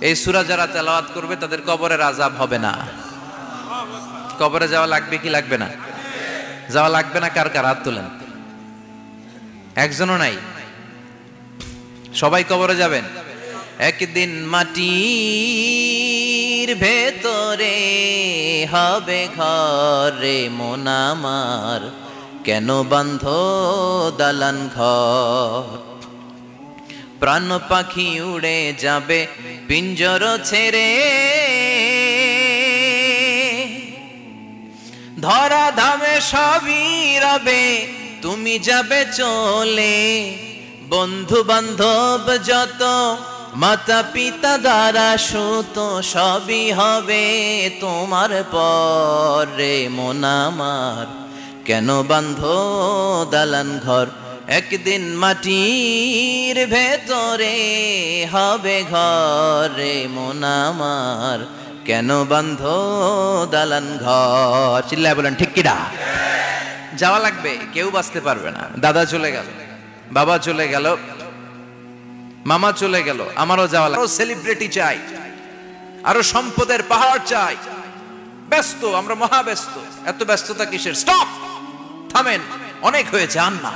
এই সূরা যারা তেলাওয়াত করবে তাদের কবরের আযাব হবে না। কবরে যাওয়া লাগবে কি লাগবে না? যাওয়া লাগবে না। কার কার হাত তোলেন? একজনও নাই। সবাই কবরে যাবেন। একদিন মাটির ভেতরে হবে ঘরে মন আমার, কেন বাঁধ দালান ঘর? প্রাণ পাখি উড়ে যাবে পিঞ্জর ছেড়ে, ধরা ধামে সবই রবে তুমি যাবে চলে। বন্ধু বান্ধব যত, মাতা পিতা দ্বারা সুত, সবই হবে তোমার পরে মন আমার, কেন বাঁধ দালান ঘর? একদিন মাটির ভেতরে হবে ঘরে মন আমার, কেন বাঁধ দালান ঘর? চিল্লায় বলেন ঠিক কিনা? যাওয়া লাগবে, কেউ বাঁচতে পারবে না। দাদা চলে গেল, বাবা চলে গেল, মামা চলে গেল, আমারও যাওয়া লাগবে। আরো সেলিব্রিটি চাই, আরো সম্পদের পাহাড় চাই। ব্যস্ত, আমরা মহা ব্যস্ত। এত ব্যস্ততা কিসের? স্টপ, থামেন, অনেক হয়েছে, আন না,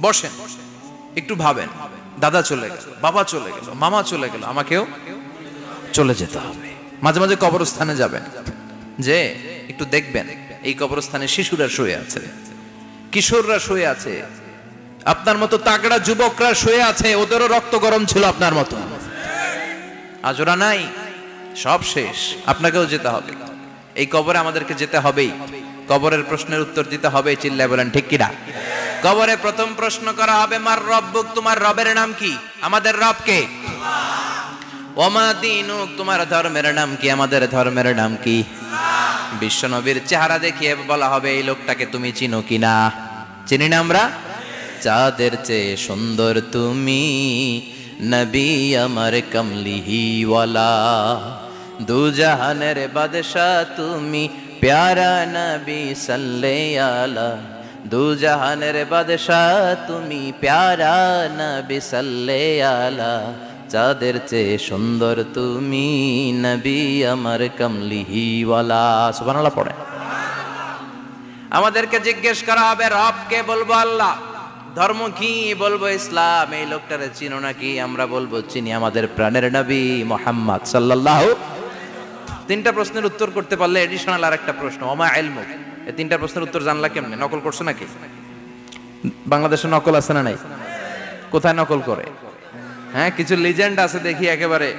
বসেন, একটু ভাবেন। দাদা চলে গেল, বাবা চলে গেল, মামা চলে গেল, আমাকেও চলে যেতে হবে। মাঝে মাঝে কবরস্থানে যাবেন, যে একটু দেখবেন এই কবরস্থানে শিশুরা শুয়ে আছে, কিশোররা শুয়ে আছে, আপনার মতো তাগড়া যুবকরা শুয়ে আছে, ওদেরও রক্ত গরম ছিল আপনার মতো। আজ ওরা নাই, সব শেষ। আপনাকেও যেতে হবে, এই কবরে আমাদেরকে যেতে হবেই। কবরের প্রশ্নের উত্তর দিতে হবে। চিল্লায় বলেন ঠিক কিনা? কবরে প্রথম প্রশ্ন করা হবে, মার রব্বুক, তোমার রবের নাম কি? আমাদের রব কে? ওমা দীনুক, তোমার ধর্মের নাম কি? আমাদের ধর্মের নাম কি? বিশ্বনবীর চেহারা দেখিয়ে বলা হবে, এই লোকটাকে তুমি চিনো কিনা? চিনি না আমরা? চাঁদের চেয়ে সুন্দর তুমি, নবী আমার কমলিহিওয়ালা, দু জাহানের বাদশা তুমি, প্যারা নবী সাল্লাল্লাহু আলা, দু জাহানের বাদশা তুমি, প্যারা নবী সাল্লাল্লাহু আলা, চাঁদের চেয়ে সুন্দর তুমি, নবী আমার কমলিহিওয়ালা। সুবহানাল্লাহ পড়ে। আমাদেরকে জিজ্ঞেস করা হবে, রবকে? বলবো আল্লাহ। ধর্ম কি? বলবো ইসলাম। এই লোকটারে চিনো নাকি? আমরা বলবো চিনি, আমাদের প্রাণের নবী মুহাম্মদ সাল্লাল্লাহু। তিনটা প্রশ্নের উত্তর করতে পারলে এডিশনাল আরেকটা প্রশ্ন, ওমা ইলমুক। এই তিনটা প্রশ্নের উত্তর জানলা কেমনে? নকল করছো নাকি? বাংলাদেশে নকল আছে না নাই? কোথায় নকল করে? হ্যাঁ, কিছু লিজেন্ড আছে দেখি, একেবারে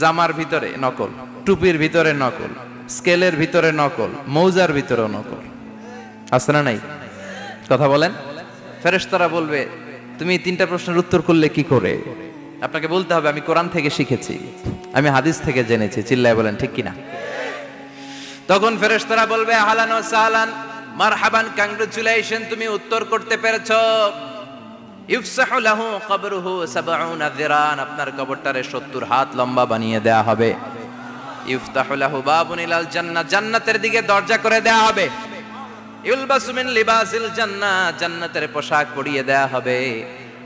জামার ভিতরে নকল, টুপির ভিতরে নকল, স্কেলের ভিতরে নকল, মৌজার ভিতরেও নকল। আছে না নাই? কথা বলেন। ফেরেশতারা বলবে, তুমি তিনটা প্রশ্নের উত্তর করলে কি করে? আপনাকে বলতে হবে, আমি কোরআন থেকে শিখেছি, আমি হাদিস থেকে জেনেছি। চিল্লায় বলেন ঠিক কিনা? তখন ফেরেশতারা বলবে, আহলান ওয়া সাহলান, মারহাবান, কংগ্রাচুলেশন, তুমি উত্তর করতে পেরেছো। ইফসাহু লাহু কবরুহু ৭০ যিরান, আপনার কবরটারে ৭০ হাত লম্বা বানিয়ে দেয়া হবে। ইফতাহু লাহু বাবুন ইলাল জান্নাহ, জান্নাতের দিকে দরজা করে দেয়া হবে। ইউলবাসু মিন লিবাসিল জান্নাহ, জান্নাতের পোশাক পরিয়ে দেয়া হবে।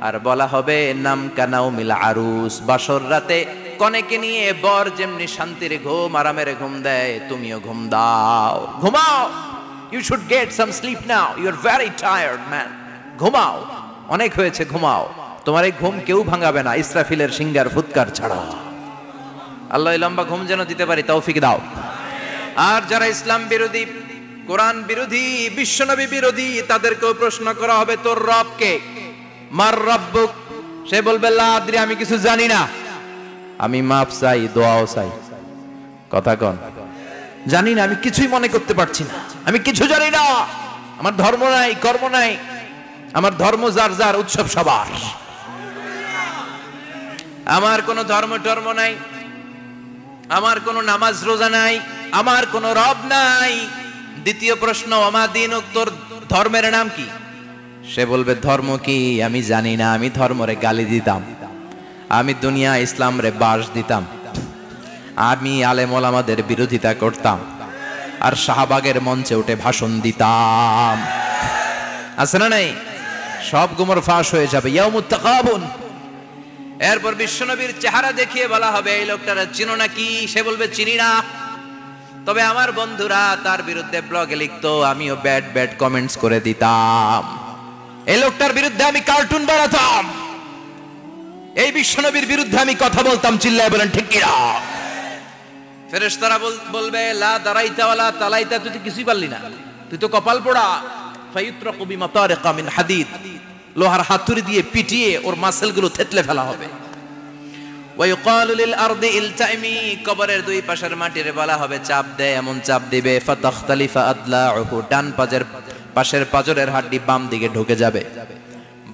আর বলা হবে, নাম কানাউমিল আরুস, বাসর রাতে কনেকে নিয়ে বর যেমনি শান্তির ঘুম, আরামের ঘুম দেয়, তুমিও ঘুম দাও, ঘুমাও। You should get some sleep now, you are very tired man, ঘুমাও, অনেক হয়েছে, ঘুমাও। তোমার এই ঘুম কেউ ভাঙাবে না, ইসরাফিলের সিঙ্গার ফুৎকার ছাড়া। আল্লাহ লম্বা ঘুম যেন দিতে পারি, তৌফিক দাও। আর যারা ইসলাম বিরোধী, কোরআন বিরোধী, বিশ্বনবী বিরোধী, তাদেরকেও প্রশ্ন করা হবে, তোর রব কে? মার রব্বুক, সে বলবে, লা আদরি, আমি কিছু জানি না, আমি মাফ চাই, দোয়াও চাই। কথা কন, জানি না, আমি কিছুই মনে করতে পারছি না, আমি কিছু জানি না, আমার ধর্ম নাই, কর্ম নাই, আমার ধর্ম যার যার, উৎসব সবার, আমার কোনো ধর্ম টর্ম নাই, আমার কোনো নামাজ রোজা নাই, আমার কোনো রব নাই। দ্বিতীয় প্রশ্ন, ওমা দীনুক, তোর ধর্মের নাম কি? সে বলবে, ধর্ম কি আমি জানি না, আমি ধর্মরে গালি দিতাম, আমি দুনিয়া ইসলাম রে বাস দিতাম, আমি আলেম ওলামাদের বিরোধিতা করতাম, আর শাহবাগের মঞ্চে উঠে ভাষণ দিতাম। আছে না নাই? সব গুমর ফাঁস হয়ে যাবে। ইয়াউমুত তাকাবুন, এরপর বিশ্বনবীর চেহারা দেখিয়ে বলা হবে এই লোকটারা চিনো নাকি? সে বলবে চিনি না, তবে আমার বন্ধুরা তার বিরুদ্ধে ব্লগে লিখতো, আমিও ব্যাড ব্যাড কমেন্টস করে দিতাম, এই লোকটার বিরুদ্ধে আমি কার্টুন বানাতাম, এই বিশ্বনবীর বিরুদ্ধে আমি কথা বলতাম। চিল্লায় বলেন ঠিক কিনা? ফেরেশতারা বলবে লা দারাইতা ওয়ালা তালাইতা, তুই তো কিছুই পারলি না, তুই তো কপাল পোড়া। ফায়ুত্রাকু বিমাতারিকা মিন হাদিদ, লোহার হাতুড়ি দিয়ে পিটিয়ে ওর মাসেলগুলো থেতলে ফেলা হবে। ওয়ায়ুকালু লিল আরদি ইলতাইমি, কবরের দুই পাশের মাটিরে বলা হবে চাপ দে, এমন চাপ দিবে ফাতাখতালিফা আদলাউহু, ডান পাশের পাজরের হাড্ডি বাম দিকে ঢুকে যাবে,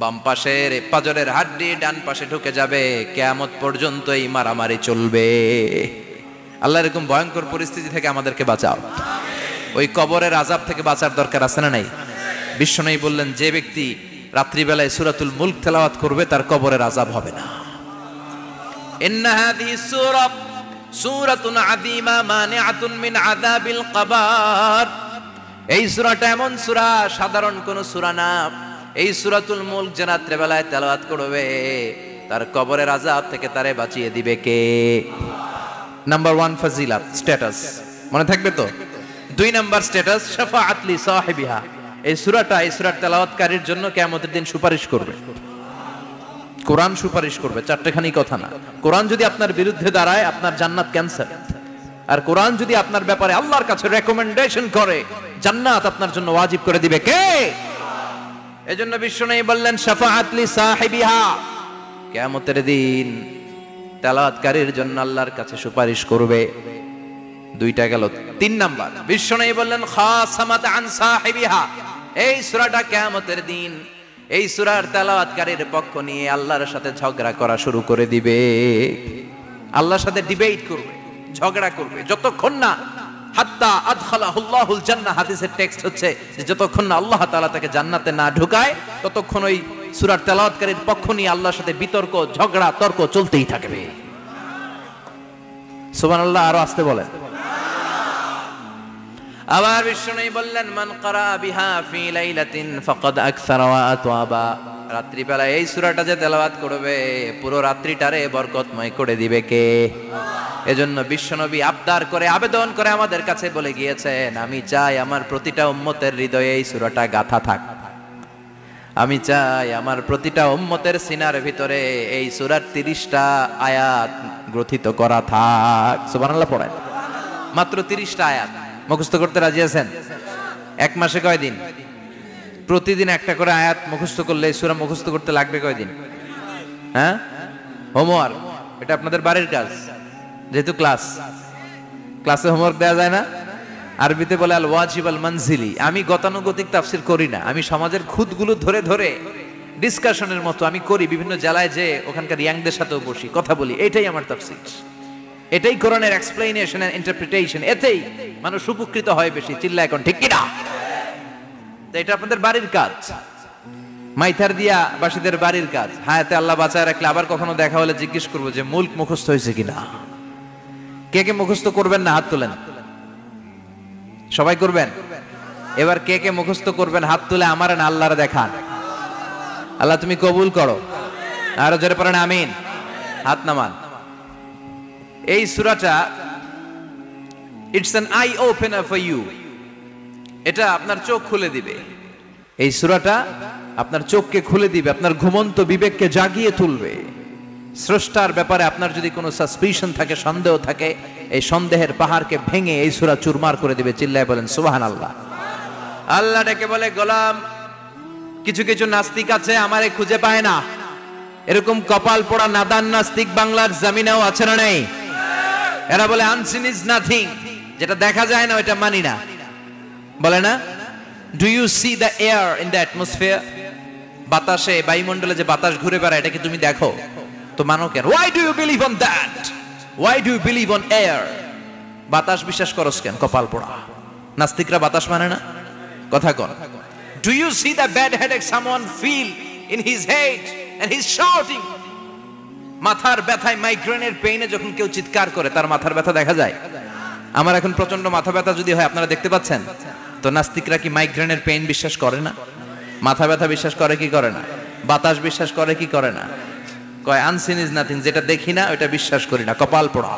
বাম পাশের পাজরের হাড্ডি ডান পাশে ঢুকে যাবে। কিয়ামত পর্যন্ত এই মারামারি চলবে। আল্লাহ এরকম ভয়ঙ্কর পরিস্থিতি থেকে আমাদেরকে বাঁচাও। ওই কবরের আযাব থেকে বাঁচার দরকার আছে না নাই? বিশ্বনবী বললেন যে ব্যক্তি রাত্রিবেলায় সূরাতুল মুলক তেলাওয়াত করবে তার কবরের আযাব হবে না। ইন্না হাযিহি সূরাতুন আযীমা মানিআতুন মিন আযাবিল কবর, এই সূরাটা এমন সূরা, সাধারণ কোন সূরা না। এই সূরাতুল মুলক যে রাত্রিবেলায় তেলাওয়াত করবে তার কবরের আযাব থেকে তারে বাঁচিয়ে দিবে কে? নাম্বার 1 ফজিলাত, স্ট্যাটাস, মনে থাকবে তো? 2 নাম্বার স্ট্যাটাস শাফাআত লি সাহিবিহা, এই সূরাটা এই সূরার তেলাওয়াতকারীর জন্য কিয়ামতের দিন সুপারিশ করবে। কোরআন সুপারিশ করবে, চারটেখানি কথা না। কোরআন যদি আপনার বিরুদ্ধে দাঁড়ায় আপনার জান্নাত ক্যান্সেল, আর কোরআন যদি আপনার ব্যাপারে আল্লাহর কাছে রেকমেন্ডেশন করে জান্নাত আপনার জন্য ওয়াজিব করে দিবে কে? এজন্য বিশ্বনবী বললেন শাফাআত লি সাহিবিহা, কিয়ামতের দিন তেলাওয়াতকারীর জন্য আল্লাহর কাছে সুপারিশ করবে। 2টা গেল। 3 নাম্বার বিশ্বনবী বললেন খাসামাত আন সাহিবিহা, এই সূরাটা কিয়ামতের দিন এই সূরার তেলাওয়াতকারীর পক্ষ নিয়ে আল্লাহর সাথে ঝগড়া করা শুরু করে দিবে, আল্লাহর সাথে ডিবেট করবে, ঝগড়া করবে, যতক্ষণ না হাত্তা আদখালাহুল্লাহুল জান্নাহ। হাদিসের টেক্সট হচ্ছে যে যতক্ষণ না আল্লাহ তাআলা তাকে জান্নাতে না ঢুকায় ততক্ষণ ওই সূরার তেলাওয়াতকারীর পক্ষ নিয়ে আল্লাহর সাথে বিতর্ক, ঝগড়া, তর্ক চলতেই থাকবে। সুবহানাল্লাহ, আরো আস্তে বলেন। আবার বিশ্বনবী বললেন মান ক্বারা বিহা ফি লাইলাতিন ফাকাদ আকসারা ওয়া আতওয়াবা, রাত্রিবেলা এই সূরাটা যে তেলাওয়াত করবে পুরো রাত্রিটারে বরকতময় করে দিবে কে? এজন্য বিশ্বনবী আবদার করে, আবেদন করে আমাদের কাছে বলে গিয়েছেন, আমি চাই আমার প্রতিটা উম্মতের হৃদয়ে এই সূরাটা গাঁথা থাক, আমি চাই আমার প্রতিটা উম্মতের সিনার ভিতরে এই সূরার 30টা আয়াত গ্রথিত করা থাক। সুবহানাল্লাহ পড়েন। মাত্র 30টা আয়াত মুখস্থ করতে রাজি আছেন? 1 মাসে কয় দিন? প্রতিদিন একটা করে আয়াত মুখস্থ করলে এই সূরা মুখস্থ করতে লাগবে কয় দিন? হ্যাঁ, হোমওয়ার্ক, এটা আপনাদের বাড়ির কাজ। যেহেতু ক্লাসে হোমওয়ার্ক দেওয়া যায় না, আরবিতে বলে আল ওয়াজিব আল মানজিলি। আমি গতানুগতিক তাফসির করি না, আমি সমাজের খুঁতগুলো ধরে ধরে ডিসকাশনের মতো আমি করি, বিভিন্ন জেলায় যে ওখানকার ইয়াংদের সাথেও বসি, কথা বলি, এটাই আমার তাফসির, এটাই কোরআনের এক্সপ্লেনেশন এন্ড ইন্টারপ্রিটেশন, এতেই মানুষ উপকৃত হয় বেশি। চিল্লা এখন ঠিক কিনা? তো এটা আপনাদের বাড়ির কাজ, মাইথার দিয়া বাসীদের বাড়ির কাজ। হায়াতে আল্লাহ বাঁচায় রাখলে আবার কখনো দেখা হলে জিজ্ঞেস করবো যে মুলক মুখস্থ হয়েছে কিনা। কে কে মুখস্থ করবেন না হাত তোলেন। সবাই করবেন। এবার কে কে মুখস্থ করবেন হাত তুলে আমার না আল্লাহর দেখান। আল্লাহ তুমি কবুল করো। আরো জোরে পড়েন আমিন। হাত নামান। এই সূরাটা it's an eye opener for you, এটা আপনার চোখ খুলে দিবে। এই সূরাটা আপনার চোখকে খুলে দিবে, আপনার ঘুমন্ত বিবেককে জাগিয়ে তুলবে। স্রষ্টার ব্যাপারে আপনার যদি কোনো সাসপিশন থাকে, সন্দেহ থাকে, এই সন্দেহের পাহাড়কে ভেঙে এই সূরা চুরমার করে দিবে। চিল্লায় বলেন সুবহানাল্লাহ। আল্লাহ ডেকে বলে গোলাম, কিছু কিছু নাস্তিক আছে আমারে খুঁজে পায় না, এরকম কপাল পোড়া নাদান নাস্তিক বাংলার জমিনেও আছে না নেই? এরা বলে আনসিন ইজ নাথিং, যেটা দেখা যায় না ওইটা মানি না, বলে না। Do you see the air in the atmosphere? বাতাসে, বায়ুমণ্ডলে যে বাতাস ঘুরে বেড়ায় এটাকে তুমি দেখো, তো মানো কেন? Why do you believe on that? Why do you believe on air? বাতাস বিশ্বাস করস কেন? কপাল পোড়া নাস্তিকরা বাতাস মানে না, কথা কন। Do you see the bad headache someone feel in his head and he is shouting? মাথার ব্যথায়, মাইগ্রেনের পেইনে যখন কেউ চিৎকার করে তার মাথার ব্যথা দেখা যায়? আমার এখন প্রচন্ড মাথা ব্যথা যদি হয়, আপনারা দেখতে পাচ্ছেন তো, নাস্তিকরা কি মাইগ্রেনের পেইন বিশ্বাস করে না? মাথা ব্যথা বিশ্বাস করে কি করে না? বাতাস বিশ্বাস করে কি করে না? কয় আনসিন ইজ নাথিং, যেটা দেখি না ওটা বিশ্বাস করি না, কপাল পোড়া।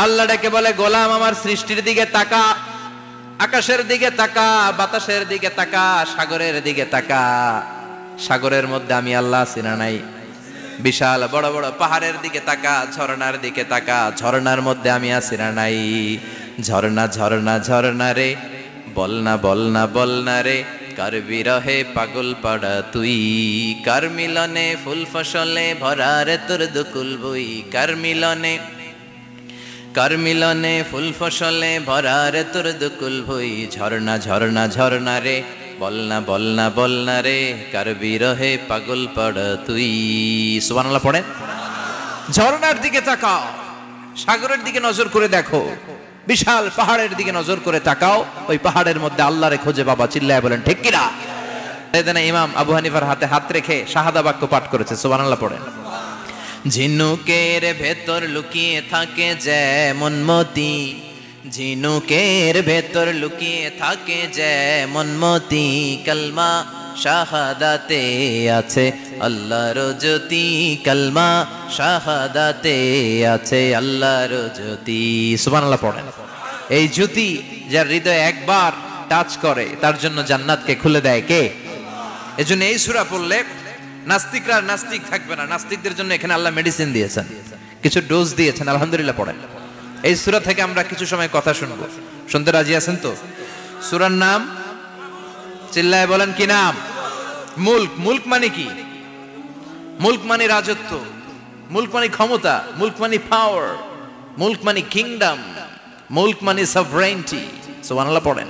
আল্লাহ ডেকে বলে, গোলাম আমার সৃষ্টির দিকে তাকা, আকাশের দিকে তাকা, বাতাসের দিকে তাকা, সাগরের দিকে তাকা। সাগরের মধ্যে আমি আল্লাহ আছি না নাই? বিশাল বড় বড় পাহাড়ের দিকে তাকা, ঝর্ণার দিকে তাকা, ঝর্ণার মধ্যে আমি আছি না নাই? ঝর্ণা ঝর্ণা ঝর্ণা রে, বলনা বলনা বলনা রে, কার বিরহে পাগল পাড়া তুই, কার মিলনে ফুল ফসলে ভরা রে তোর দুকুল বই, কার মিলনে ফুল ফসলে ভরা রে তোর দুকুল বই। ঝর্ণা ঝর্ণা ঝর্ণা রে, বলনা বলনা বলনা রে, কার বিরহে পাগল পাড়া তুই। সুবহানাল্লাহ পড়ে। ঝর্ণার দিকে তাকাও, সাগরের দিকে নজর করে দেখো, বিশাল পাহাড়ের দিকে নজর করে তাকাও, ওই পাহাড়ের মধ্যে আল্লাহরে খুঁজে বাবা, চিল্লায় বলেন ঠিক কিনা? সেদিন ইমাম আবু হানিফার হাতে হাত রেখে শাহাদা বাক্য পাঠ করেছে, সুবহানাল্লাহ পড়েন। ঝিনুকের ভেতর লুকিয়ে থাকে যেমন মতি, ঝিনুকের ভেতর লুকিয়ে থাকে যেমন মতি, কালমা শাহাদাতে আছে আল্লাহর জ্যোতি, কালমা শাহাদাতে আছে আল্লাহর জ্যোতি। সুবহানাল্লাহ পড়েন। এই জ্যোতি যার হৃদয়ে একবার টাচ করে তার জন্য জান্নাতকে খুলে দেয় কে? এজন্য এই সূরা পড়লে নাস্তিকরা নাস্তিক থাকবে না। নাস্তিকদের জন্য এখানে আল্লাহ মেডিসিন দিয়েছেন, কিছু ডোজ দিয়েছেন। আলহামদুলিল্লাহ পড়েন। এই সূরা থেকে আমরা কিছু সময় কথা শুনবো, শুনতে রাজি আছেন তো? সূরার নাম চিল্লায় বলেন কি নাম? মুলক। মুলক মানে কি? মুলক মানে রাজত্ব, মুলক মানে ক্ষমতা, মুলক মানে পাওয়ার, মুলক মানে কিংডম, মুলক মানে সভরেইনটি। সুবহানাল্লাহ পড়েন।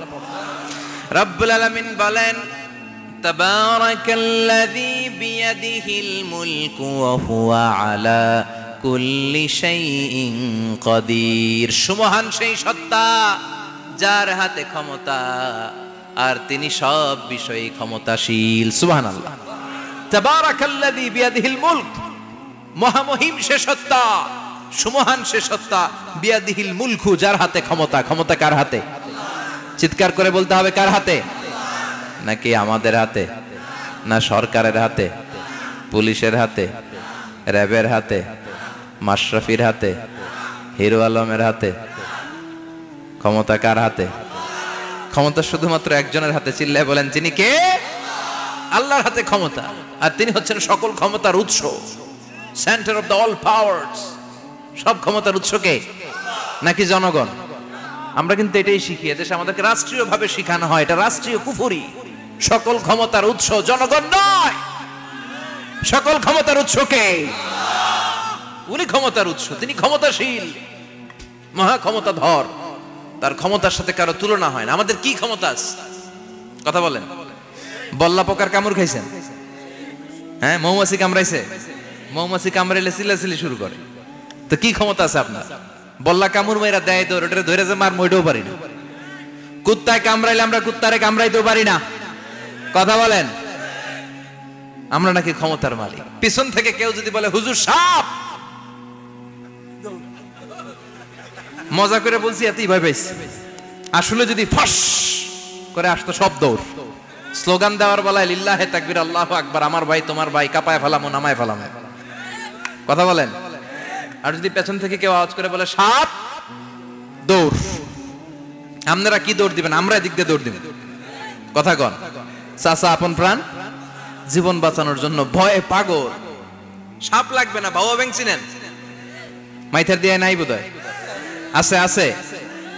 রব্বুল আলামিন বলেন, তাবারাকাল্লাযী বিয়াদিহিল মুলকু ওয়া হুয়া আলা কুল্লি শাইইন কাদির। সুমহান সেই সত্তা যার হাতে ক্ষমতা, আর তিনি সব বিষয়ে ক্ষমতাশীল। সুবহানাল্লাহ। তাবারাকাল্লাযী বিয়াদিহিল মুলক, মহামহিম সে সত্তা, সুমহান সে সত্তা, বিয়াদিহিল মুলকু, যার হাতে ক্ষমতা। ক্ষমতা কার হাতে? চিৎকার করে বলতে হবে, কার হাতে? নাকি আমাদের হাতে? না সরকারের হাতে, পুলিশের হাতে, র্যাবের হাতে, মাশরাফির হাতে, হিরো আলমের হাতে? ক্ষমতা কার হাতে? ক্ষমতা শুধুমাত্র একজনের হাতে। চিল্লায় বলেন তিনি কে? আল্লাহর হাতে ক্ষমতা, আর তিনি হচ্ছেন সকল ক্ষমতার উৎস, centre of the all powers. সব ক্ষমতার উৎস কে? নাকি জনগণ? আমরা কিন্তু এটাই শিখি, এদেশে আমাদেরকে রাষ্ট্রীয়ভাবে শিখানো হয়, এটা রাষ্ট্রীয় কুফরি। সকল ক্ষমতার উৎস জনগণ নয়, সকল ক্ষমতার উৎস কে? উনি ক্ষমতার উৎস, তিনি ক্ষমতাশীল, মহা ক্ষমতাধর, তার ক্ষমতার সাথে কারো তুলনা হয় না। আমাদের কি ক্ষমতা আছে? কথা বলেন। বল্লা পোকার কামড় খাইছেন? হ্যাঁ, মৌমাছি কামড়াইছে? মৌমাছি কামড়াইলে চিল্লাচিল্লি শুরু করে, তো কি ক্ষমতা আছে আপনার? বল্লা কামড় মেয়েরা দেয় দৌড়, ওটা ধরে যে মার মইটাও পারি না। কুত্তায় কামড়াইলে আমরা কুত্তারে কামড়াইতেও পারি না। কথা বলেন। আমরা নাকি ক্ষমতার মালিক। পিছন থেকে কেউ যদি বলে হুজুর সাপ, মজা করে বলছি, এতই ভয় পাইছি। আসলে যদি ফস করে আসতো সব দৌড়। স্লোগান দেওয়ার বেলায় লিল্লাহে তাকবীর, আল্লাহু আকবার, আমার ভাই তোমার ভাই, কাপায় ফেলামো নামায় ফেলামো। কথা বলেন। আর যদি পেছন থেকে কেউ আওয়াজ করে বলে সাপ, দৌড়। আপনারা কি দৌড় দিবেন? আমরা এদিক দিয়ে দৌড় দিব। কথা কন। চাচা আপন প্রাণ জীবন বাঁচানোর জন্য ভয়ে পাগল। সাপ লাগবে না, ভাও ব্যাং চিনেন? মাইথার দিয়ে নাই বোধহয়। আছে আছে।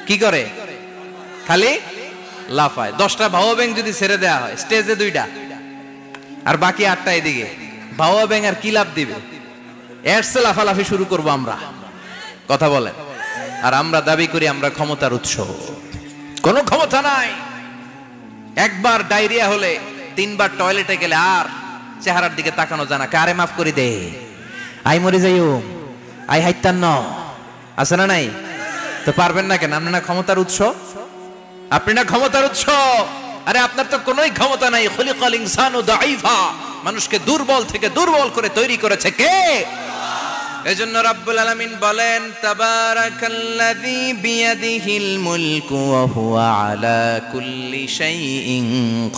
কি করে? খালি লাফায়। 10টা ভাও ব্যাং যদি ছেড়ে দেওয়া হয়, স্টেজে 2টা আর বাকি 8টা এদিকে, ভাও ব্যাং আর কি লাভ দিবে? এরসে লাফালাফি শুরু করবো আমরা। কথা বলেন। আর আমরা দাবি করি আমরা ক্ষমতার উৎস। কোনো ক্ষমতা নাই। একবার ডায়রিয়া হলে 3বার টয়লেটে গেলে আর চেহারার দিকে তাকানো জানা, কারে মাফ করে দে, আই মরে যাইও, আই হাইতান ন, আছে না নাই? তো পারবেন না কেন? আপনি না ক্ষমতার উৎস, আপনি না ক্ষমতার উৎস। আরে আপনার তো কোনোই ক্ষমতা নাই। খুলিকাল ইনসানু দাঈফা, মানুষকে দুর্বল থেকে দুর্বল করে তৈরি করেছে কে? এজন্য রাব্বুল আলামিন বলেন তাবারাকাল্লাযী বিয়াদিহিল মুলকু ওয়া হুয়া আলা কুল্লি শাইইন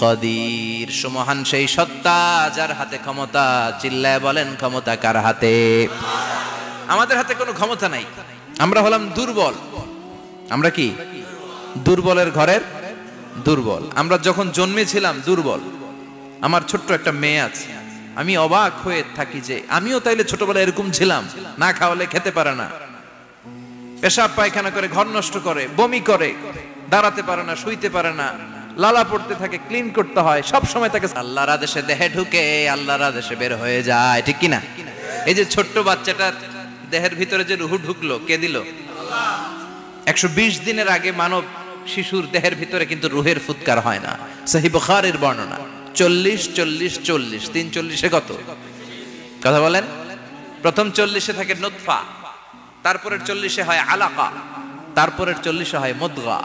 কাদির। সুমহান সেই সত্তা যার হাতে ক্ষমতা। চিল্লায় বলেন ক্ষমতা কার হাতে? আমাদের হাতে কোনো ক্ষমতা নাই। আমরা হলাম দুর্বল। আমরা কি? দুর্বলের ঘরের দুর্বল। আমরা যখন জন্মেছিলাম দুর্বল। আমার ছোট্ট একটা মেয়ে আছে, আমি অবাক হয়ে থাকি যে আমিও তাইলে ছোটবেলায় এরকম ছিলাম, না খাওয়ালে খেতে পারে না, পেশাব পায়খানা করে, ঘর নষ্ট করে, বমি করে, দাঁড়াতে পারে না, শুইতে পারে না, লালা পড়তে থাকে, ক্লিন করতে হয়, সব সময় তাকে আল্লাহর আদেশে দেহে ঢুকে, আল্লাহর আদেশে বের হয়ে যায়, ঠিক কিনা? এই যে ছোট্ট বাচ্চাটার দেহের ভিতরে যে রুহু ঢুকলো, কে দিল? 120 দিনের আগে মানব শিশুর দেহের ভিতরে কিন্তু রুহের ফুৎকার হয় না। সহিহ বুখারীর বর্ণনা 40 40 40 340 কত কথা বলেন? প্রথম 40 থাকে নুতফা, তারপরের 40 হয় আলাকা, তারপরের 40 হয় মুদগা,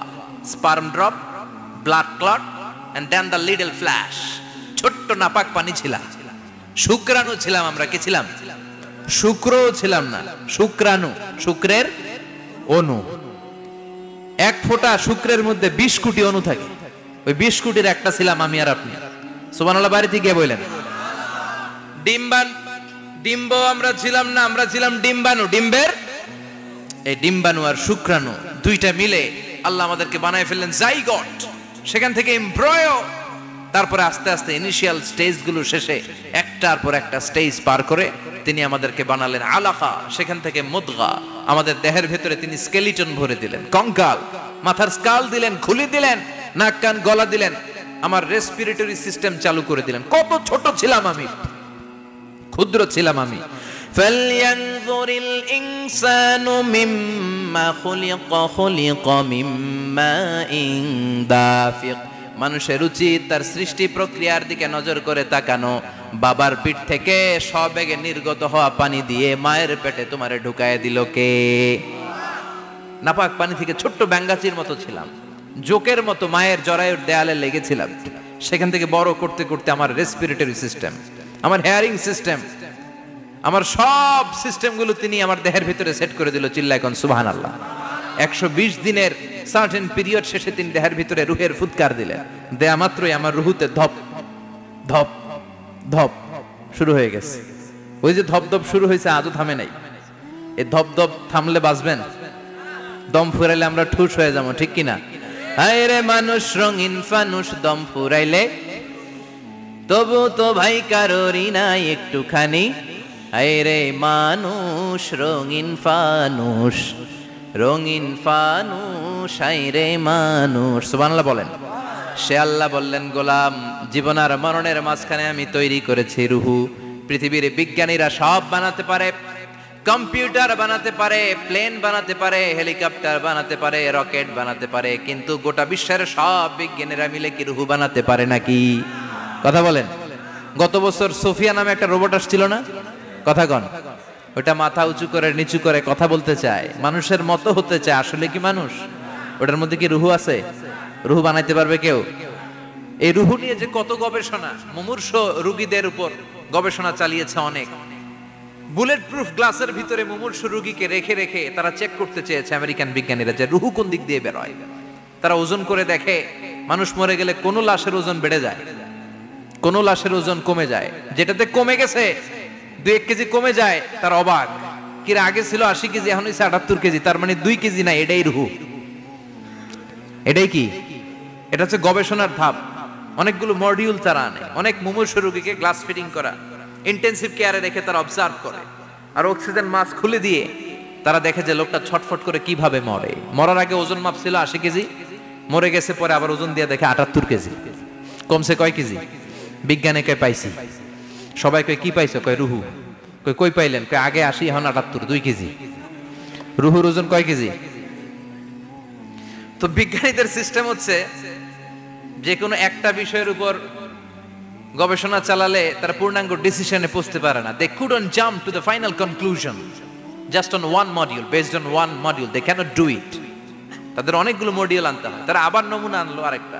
sperm drop, blood clot and then the little flesh. ছোট্ট নাপাক পানি ছিলাম, শুক্রাণু ছিলাম আমরা। কি ছিলাম? শুক্রও ছিলাম না, শুক্রাণু, শুক্রের অণু। এক ফোঁটা শুক্রের মধ্যে 20 কোটি অণু থাকে। ওই 20 কোটির একটা ছিলাম আমি আর আপনি। সুবহানাল্লাহ বাড়িতে গিয়ে বললেন। ডিম্ব আমরা ছিলাম না, আমরা ছিলাম ডিম্বাণু। ডিম্বের এই ডিম্বাণু আর শুক্রাণু দুইটা মিলে আল্লাহ আমাদেরকে বানায় ফেললেন জাইগট, সেখান থেকে এমব্রয়ো, তারপরে আস্তে আস্তে ইনিশিয়াল স্টেজগুলো শেষে একটার পর একটা স্টেজ পার করে তিনি আমাদেরকে বানালেন আলাকা, সেখান থেকে মুদগা। আমাদের দেহের ভেতরে তিনি স্কেলিটন ভরে দিলেন, কঙ্কাল, মাথার স্কাল দিলেন, খুলি দিলেন, নাক কান গলা দিলেন, আমার রেসপিরেটরি সিস্টেম চালু করে দিলেন। কত ছোট ছিলাম আমি, ক্ষুদ্র ছিলাম আমি। ফালয়ানজুরিল ইনসানু মিম্মা খুলিকা মিম্মাইন দাফিক। মানুষের উচিত তার সৃষ্টি প্রক্রিয়ার দিকে নজর করে তাকানো। বাবার পিঠ থেকে সবেগে নির্গত হওয়া পানি দিয়ে মায়ের পেটে তোমারে ঢুকায় দিল কে? নাপাক পানি থেকে ছোট্ট ব্যাঙ্গাচির মতো ছিলাম, জোকের মতো মায়ের জরায়ুর দেয়ালে লেগেছিলাম। সেখান থেকে বড় করতে করতে আমার রেসপিরেটরি সিস্টেম, আমার হেয়ারিং সিস্টেম, আমার সব সিস্টেমগুলো তিনি আমার দেহের ভিতরে সেট করে দিল। চিল্লায় কোন সুবহানাল্লাহ। 120 দিনের সার্টেন পিরিয়ড শেষে তিনি দেহের ভিতরে রুহের ফুৎকার দিলেন। দেয়া মাত্রই আমার রুহুতে ধপ ধপ ধপ শুরু হয়ে গেছে। ওই যে ধপ ধপ শুরু হয়েছে, আজও থামে নাই। এই ধপ ধপ থামলে বাঁচবেন? দম ফুরাইলে আমরা ঠুস হয়ে যাবো, ঠিক কিনা? হায় রে মানুষ রঙিন ফানুষ, দম ফুরাইলে তবু তো ভাই কারোরই নাই একটুখানি। হায় রে মানুষ রঙিন ফানুষ, রঙিন ফানুষ, হায় রে মানুষ। সুবহানাল্লাহ বলেন। সে আল্লাহ বললেন, গোলাম, জীবন আর মরণের মাঝখানে আমি তৈরি করেছি রুহু। পৃথিবীর বিজ্ঞানীরা সব বানাতে পারে, কম্পিউটার বানাতে পারে, প্লেন বানাতে পারে, হেলিকপ্টার বানাতে পারে, রকেট বানাতে পারে, কিন্তু গোটা বিশ্বের সব বিজ্ঞানীরা মিলে কি রুহু বানাতে পারে নাকি? কথা বলেন। গত বছর সোফিয়া নামে একটা রোবট আসছিল না? কথা কন। ওটা মাথা উঁচু করে নিচু করে কথা বলতে চায়, মানুষের মতো হতে চায়। আসলে কি মানুষ? ওটার মধ্যে কি রুহু আছে? রুহু বানাইতে পারবে কেউ? এই রুহু নিয়ে যে কত গবেষণা, মুমূর্ষ রোগীদের উপর গবেষণা চালিয়েছে অনেক। বুলেট প্রুফ গ্লাসের ভিতরে মুমূর্ষ রোগীকে রেখে রেখে তারা চেক করতে চেয়েছে আমেরিকান বিজ্ঞানীরা যে রুহু কোন দিক দিয়ে বের হয়। তারা ওজন করে দেখে, মানুষ মরে গেলে কোন লাশের ওজন বেড়ে যায়, কোন লাশের ওজন কমে যায়। যেটাতে কমে গেছে 2-1 কেজি কমে যায়, তার অবাক। কিরা আগে ছিল 80 কেজি, এখন হইছে 78 কেজি, তার মানে 2 কেজি না, এটাই রুহু। এটাই কি? এটা হচ্ছে গবেষণার ধাপ। অনেকগুলো মডিউল তারা আনে, অনেক মুমূর্ষ রোগীকে গ্লাস ফিটিং করা, ইন্টেন্সিভ কেয়ারে রেখে তারা অবজার্ভ করে, আর অক্সিজেন মাস্ক খুলে দিয়ে তারা দেখে যে লোকটা ছটফট করে কিভাবে মরে। মরার আগে ওজন মাপ ছিল 80 কেজি, মরে গেছে পরে আবার ওজন দিয়ে দেখে 78 কেজি। কমছে কয় কেজি? বিজ্ঞানে কয় পাইছি। সবাই কয় কি পাইছো? কয় রুহু। কই পাইলেন? কয় আগে 80, এখন 78, 2 কেজি। রুহুর ওজন কয় কেজি? তো বিজ্ঞানীদের সিস্টেম হচ্ছে যে কোনো একটা বিষয়ের উপর গবেষণা চালালে তারা পূর্ণাঙ্গ ডিসিশনে পৌঁছতে পারে না। They couldn't jump to the final conclusion just on one module, based on one module. They cannot do it. তাদের অনেকগুলো মডিউল আনতে হয়। তারা আবার নমুনা আনলো আরেকটা।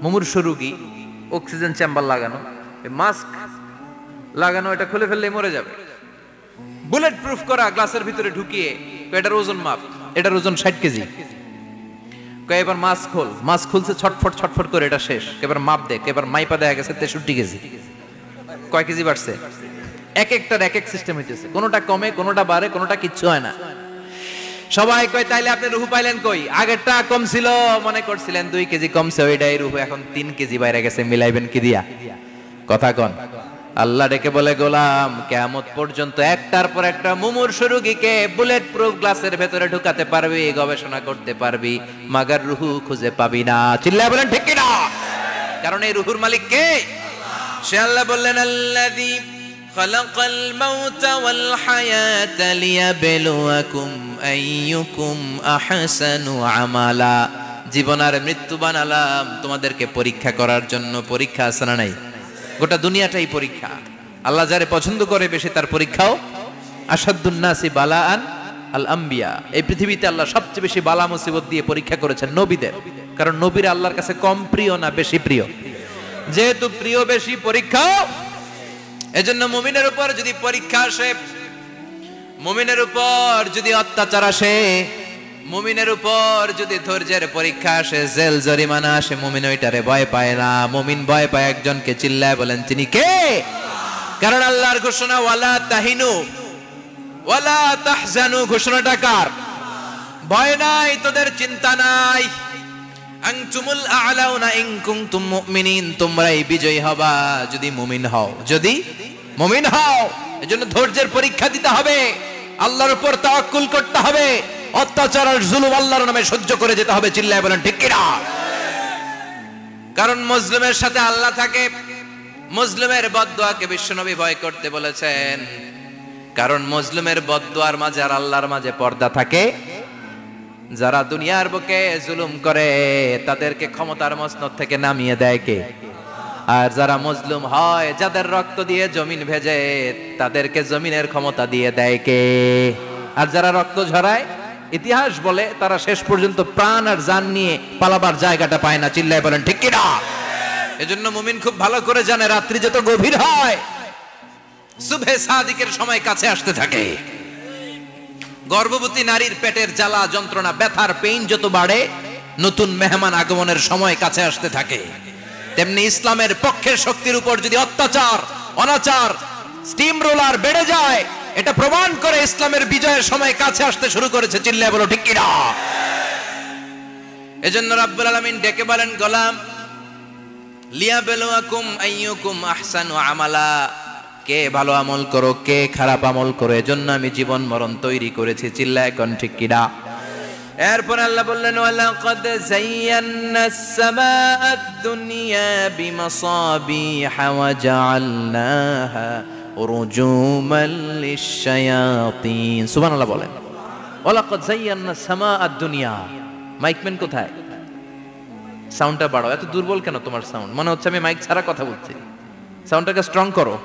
মুমূর্ষ রোগী, অক্সিজেন চেম্বার লাগানো, মাস্ক লাগানো, এটা খুলে ফেললে মরে যাবে। বুলেট প্রুফ করা গ্লাসের ভিতরে ঢুকিয়ে এটার ওজন মাপ, এটার ওজন 60 কেজি। এবার মাছ খুলছে ছটফট ছটফট করে, এটা শেষ। এবার মাপ দেখ, এবার মাইপা দেখা গেছে 63 কেজি। কয় কেজি বাড়ছে? এক একটার এক এক সিস্টেম হইতেছে, কোনোটা কমে, কোনোটা বাড়ে, কোনোটা কিচ্ছু হয় না। সবাই কয় তাইলে আপনি রুহু পাইলেন কই? আগেরটা কম ছিল, মনে করছিলেন 2 কেজি কমছে, ওইটাই রুহু, এখন 3 কেজি বাইরে গেছে, মিলাইবেন কি দিয়া? কথা কন। আল্লাহ ডেকে বলে, গোলাম কিয়ামত পর্যন্ত একটার পর একটা মুমূর্ষু রোগীকে বুলেট প্রুফ গ্লাসের ভেতরে ঢুকাতে পারবি, গবেষণা করতে পারবি, মাগার রুহু খুঁজে পাবি না। চিল্লায় বলেন ঠিক কিনা? কারণ এই রুহুর মালিক কে? সে আল্লাহ বললেন, আল্লাযী খালাকাল মাউতা ওয়াল হায়াতা লিয়াবলুয়াকুম আইয়ুকুম আহসানু আমালা। জীবন আর মৃত্যু বানালাম তোমাদেরকে পরীক্ষা করার জন্য। পরীক্ষা আছে না নাই? গোটা দুনিয়াটাই পরীক্ষা। আল্লাহ যারে পছন্দ করে বেশি তার পরীক্ষাও। আসাদুন নাসি বালাআন আল আম্বিয়া। এই পৃথিবীতে আল্লাহ সবচেয়ে বেশি বালা মুসিবত দিয়ে পরীক্ষা করেছেন নবীদের। কারণ নবীরা আল্লাহর কাছে কম প্রিয় না বেশি প্রিয়? যেহেতু প্রিয় বেশি, পরীক্ষাও। এজন্য মুমিনের উপর যদি পরীক্ষা আসে, মুমিনের উপর যদি অত্যাচার আসে, মুমিনের উপর যদি ধৈর্যের পরীক্ষা আসে, জেল জরিমানা আসে, মুমিন ওইটারে ভয় পায় না। মুমিন ভয় পায় একজনকে। চিল্লায় বলেন তিনি কে? কারণ আল্লাহর ঘোষণা, ওয়ালা তাহিনু ওয়ালা তাহজানু। ঘোষণাটা কার? ভয় নাই, তোদের চিন্তা নাই। আনতুমুল আ'লাউনা ইন কুনতুম মুমিনিন। তোমরাই বিজয়ী হবা যদি মুমিন হও, যদি মুমিন হও। এজন্য ধৈর্যের পরীক্ষা দিতে হবে, আল্লাহর উপর তাওয়াক্কুল করতে হবে, অত্যাচার আর জুলুম আল্লাহর নামে সহ্য করে যেতে হবে। চিল্লায় বলেন ঠিক কিনা? কারণ মজলুমের সাথে আল্লাহ থাকে। মজলুমের বদদুয়াকে বিশ্বনবী ভয় করতে বলেছেন, কারণ মজলুমের বদদুয়ার মাঝে আর আল্লাহর মাঝে পর্দা থাকে। যারা দুনিয়ার বুকে জুলুম করে তাদেরকে ক্ষমতার মসনদ থেকে নামিয়ে দেয় কে? আর যারা মজলুম হয়, যাদের রক্ত দিয়ে জমিন ভেজে, তাদেরকে জমিনের ক্ষমতা দিয়ে দেয় কে? আর যারা রক্ত ঝরায়, ইতিহাস বলে তারা শেষ পর্যন্ত প্রাণ আর জান নিয়ে পালাবার জায়গাটা পায় না। চিল্লায় বলেন ঠিক কিনা? এজন্য মুমিন খুব ভালো করে জানে, রাত্রি যত গভীর হয়, সুবহে সাদিকের সময় কাছে আসতে থাকে। গর্ভবতী নারীর পেটের জ্বালা যন্ত্রণা, ব্যথার পেইন যত বাড়ে, নতুন মেহমান আগমনের সময় কাছে আসতে থাকে। তেমনি ইসলামের পক্ষের শক্তির উপর যদি অত্যাচার, অনাচার, স্টিম রোলার বেড়ে যায়, এটা প্রমাণ করে ইসলামের বিজয়ের সময় কাছে আসতে শুরু করেছে। চিল্লায় বলো ঠিক কিনা? এজন্য রাব্বুল আলামিন ডেকে বলেন, গোলাম লিয়াবলুয়াকুম আইয়ুকুম আহসানু আমালা। কে ভালো আমল করো, কে খারাপ আমল করো, এজন্য আমি জীবন মরণ তৈরি করেছি। চিল্লায় কোন ঠিক কিনা? এরপর আল্লাহ বললেন, ওয়ালাকাদ যায়্যানাস সামাআদ দুনিয়া বিমাসাবিহা ওয়া জাআলনাহা রুজুমান লিশ-শায়াতিন। সুবহানাল্লাহ বলেন। ওয়ালাকাদ যায়্যানাস সামাআদ দুনিয়া। মাইকম্যান কোথায়? সাউন্ডটা বাড়াও। এত দুর্বল কেন তোমার সাউন্ড? মনে হচ্ছে আমি মাইক ছাড়া কথা বলছি। সাউন্ডটাকে স্ট্রং করো।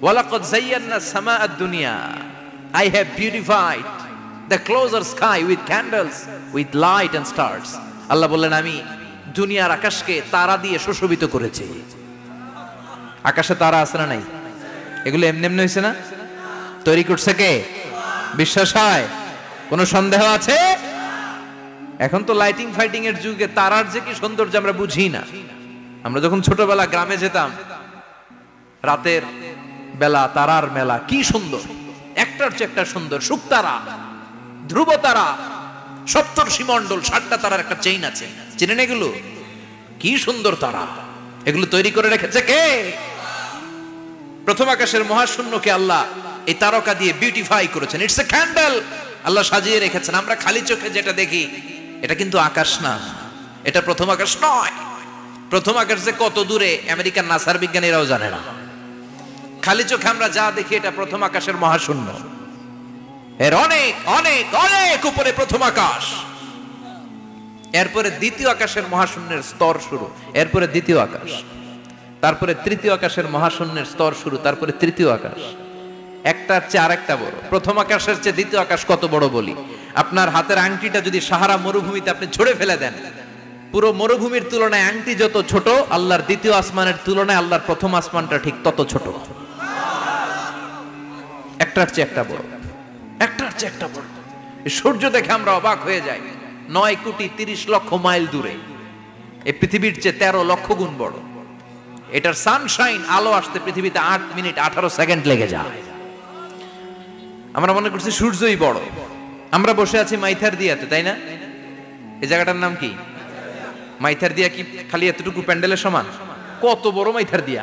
ওয়ালাকাদ যায়্যানাস সামাআদ দুনিয়া। I have beautified the closer sky with candles, with light and stars. আল্লাহ বললেন, আমি দুনিয়ার আকাশকে তারা দিয়ে সুশোভিত করেছি। আকাশে তারা আছে না নাই? এগুলো এমনি এমনি হয়েছে না? তৈরি করছে কে? বিশ্বাস হয়? কোনো সন্দেহ আছে? এখন তো লাইটিং ফাইটিং এর যুগে তারার যে কি সৌন্দর্য আমরা বুঝি না। আমরা যখন ছোটবেলা গ্রামে যেতাম, রাতের বেলা তারার মেলা, কি সুন্দর, একটার চেয়ে একটা সুন্দর। শুকতারা, ধ্রুব তারা, সপ্তর্ষি মণ্ডল, 7টা তারার একটা চেইন আছে, চেনেন এগুলো? কি সুন্দর তারা! এগুলো তৈরি করে রেখেছে কে? প্রথম আকাশের মহাশূন্যকে আল্লাহ এই তারকা দিয়ে বিউটিফাই করেছেন। It's a candle. আল্লাহ সাজিয়ে রেখেছেন। আমরা খালি চোখে যেটা দেখি, এটা কিন্তু আকাশ না, এটা প্রথম আকাশ নয়। প্রথম আকাশ যে কত দূরে আমেরিকার নাসার বিজ্ঞানীরাও জানে না। খালি চোখে আমরা যা দেখি, এটা প্রথম আকাশের মহাশূন্য। এর অনেক অনেক অনেক উপরে প্রথম আকাশ। এরপরে দ্বিতীয় আকাশের মহাশূন্যের স্তর শুরু, এরপরে দ্বিতীয় আকাশ, তারপরে তৃতীয় আকাশের মহাশূন্যের স্তর শুরু, তারপরে তৃতীয় আকাশ। একটার চেয়ে আরেকটা বড়। প্রথম আকাশের চেয়ে দ্বিতীয় আকাশ কত বড় বলি? আপনার হাতের আংটিটা যদি সাহারা মরুভূমিতে আপনি ছুঁড়ে ফেলে দেন, পুরো মরুভূমির তুলনায় আংটি যত ছোট, আল্লাহর দ্বিতীয় আসমানের তুলনায় আল্লাহর প্রথম আসমানটা ঠিক তত ছোট। একটার চেয়ে একটা বড়, একটার চেয়ে একটা বড়। সূর্য দেখে আমরা অবাক হয়ে যাই, 9,30,00,000 মাইল দূরে, এই পৃথিবীর চেয়ে 13 লক্ষ গুণ বড়। এটার সানশাইন, আলো আসতে পৃথিবীতে 8 মিনিট 18 সেকেন্ড লেগে যায়। আমরা মনে করছি সূর্যই বড়। আমরা বসে আছি মাইথার দিয়াতে, তাই না? এই জায়গাটার নাম কি? মাইথার দিয়া। কি খালি এতটুকু প্যান্ডেলের সমান? কত বড় মাইথার দিয়া!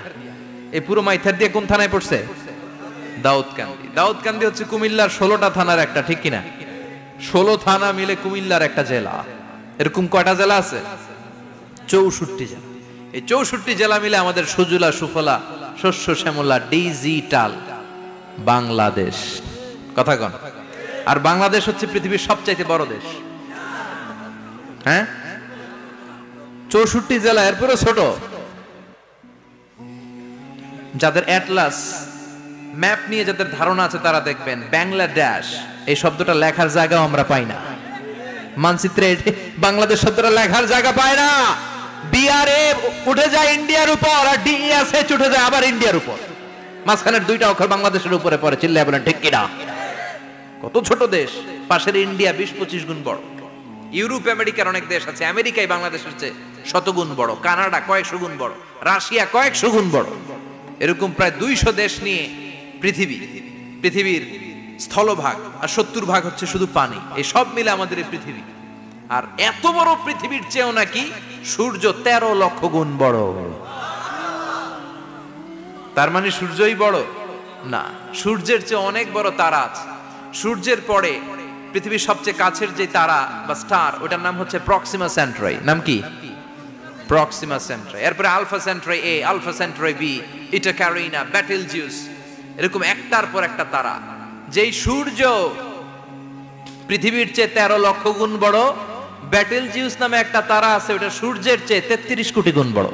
এই পুরো মাইথার দিয়া কোন থানায় পড়ছে? দাউদকান্দি। দাউদকান্দি হচ্ছে কুমিল্লার 16টা থানার একটা, ঠিক কিনা? 16 থানা মিলে কুমিল্লার একটা জেলা। এরকম কয়টা জেলা আছে? 64 জেলা। এই 64 জেলা মিলে আমাদের সুজলা সুফলা শস্য শ্যামলা ডিজিটাল বাংলাদেশ। কথা কন। আর বাংলাদেশ হচ্ছে পৃথিবীর সবচাইতে বড় দেশ। হ্যাঁ, 64 জেলা, এরপরে ছোট। যাদের অ্যাটলাস ম্যাপ নিয়ে যাদের ধারণা আছে তারা দেখবেন বাংলাদেশ এই শব্দটা লেখার জায়গাও আমরা পাই না। মানচিত্রে বাংলাদেশ শব্দটা লেখার জায়গা পায় না। বিআরএ উঠে যায় ইন্ডিয়ার উপর, আর ডিএসএ উঠে যায় আবার ইন্ডিয়ার উপর। মাঝখানের দুইটা অক্ষর বাংলাদেশের উপরে পড়ে। চিল্লায় বলেন ঠিক কিনা? কত ছোট দেশ। পাশের ইন্ডিয়া 20-25 গুণ বড়। ইউরোপ আমেরিকার অনেক দেশ আছে, আমেরিকায় বাংলাদেশের চেয়ে শতগুণ বড়। কানাডা কয়েকশো গুণ বড়, রাশিয়া কয়েকশো গুণ বড়। এরকম প্রায় 200 দেশ নিয়ে পৃথিবীর স্থলভাগ, আর 70% হচ্ছে শুধু পানি। এই সব মিলে আমাদের এই পৃথিবী। আর এত বড় পৃথিবীর চেয়েও নাকি সূর্য 13 লক্ষ গুণ বড়। তার মানে সূর্যই বড় না, সূর্যের চেয়ে অনেক বড় তারা আছে। সূর্যের পরে পৃথিবীর সবচেয়ে কাছের যে তারা বা স্টার, ওটার নাম হচ্ছে প্রক্সিমা সেন্ট্রাই। নাম কি? প্রক্সিমা সেন্ট্রাই। এরপরে আলফা সেন্ট্রাই এ, আলফা সেন্ট্রাই বি, ইটা ক্যারিনা, ব্যাটেলজিউস, এরকম একটার পর একটা তারা। যেই সূর্য পৃথিবীর চেয়ে 13 লক্ষ গুণ বড়, ব্যাটেলজিউস নামে একটা তারা আছে, ওটা সূর্যের চেয়ে 33 কোটি গুণ বড়।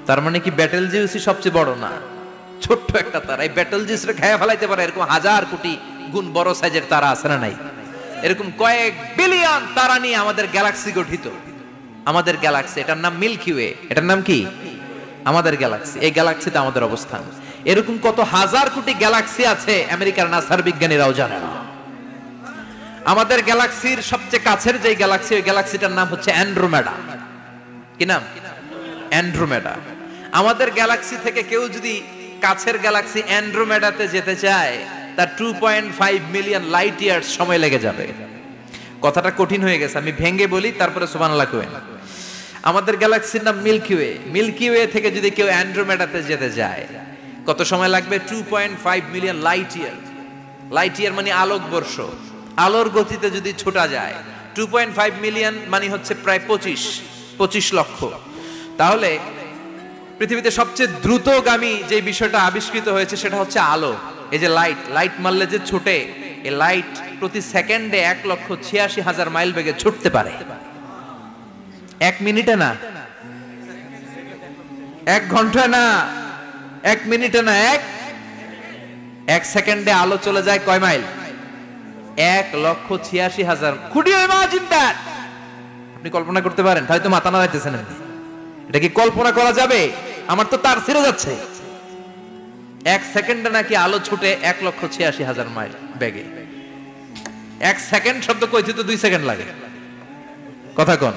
তার মানে কি ব্যাটেলজিউসই সবচেয়ে বড় না? ছোট্ট একটা তারা। এই ব্যাটেলজিউসরে খেয়ে ফেলাইতে পারে এরকম 1000 কোটি গুণ বড় সাইজের তারা আছে না নাই? এরকম কয়েক বিলিয়ন তারা নিয়ে আমাদের গ্যালাক্সি গঠিত। আমাদের গ্যালাক্সি, এটার নাম মিল্কি ওয়ে। এটার নাম কি? আমাদের গ্যালাক্সি। এই গ্যালাক্সিতে আমাদের অবস্থান। এরকম কত হাজার কোটি গ্যালাক্সি আছে আমেরিকার নাসার বিজ্ঞানীরাও জানে না। আমাদের গ্যালাক্সির সবচেয়ে কাছের যে গ্যালাক্সি, ওই গ্যালাক্সিটার নাম হচ্ছে অ্যান্ড্রোমেডা। কি নাম? অ্যান্ড্রোমেডা। আমাদের গ্যালাক্সি থেকে কেউ যদি কাছের গ্যালাক্সি অ্যান্ড্রোমেডাতে যেতে চায়, তার 2.5 মিলিয়ন লাইট ইয়ার্স সময় লেগে যাবে। কথাটা কঠিন হয়ে গেছে, আমি ভেঙে বলি, তারপরে সুবহানাল্লাহ কই। আমাদের গ্যালাক্সির নাম মিল্কি ওয়ে। মিল্কি ওয়ে থেকে যদি কেউ অ্যান্ড্রোমেডাতে যেতে যায়, কত সময় লাগবে? 2.5 million light year. Light year মানে আলোকবর্ষ। আলোর গতিতে যদি ছোটা যায়, 2.5 মিলিয়ন মানে হচ্ছে প্রায় 25 লক্ষ। তাহলে পৃথিবীতে সবচেয়ে দ্রুতগামী যে বিষয়টা আবিষ্কৃত হয়েছে সেটা হচ্ছে আলো। এই যে লাইট মারলে যে ছোটে, এই লাইট প্রতি সেকেন্ডে 1,86,000 মাইল বেগে ছুটতে পারে। 1 মিনিটে না, 1 ঘন্টা না, 1 মিনিটে না, 1 সেকেন্ডে আলো চলে যায় কয় mile? 1,86,000। Could you imagine that? আপনি কল্পনা করতে পারেন? তাই তো মাথা নাড়াইতেছেন। এটা কি কল্পনা করা যাবে? আমার তো তার ছিঁড়ে যাচ্ছে। 1 সেকেন্ডে নাকি আলো ছুটে 1,86,000 মাইল বেগে। 1 সেকেন্ড শব্দ কইতে তো 2 সেকেন্ড লাগে। কথা কোন?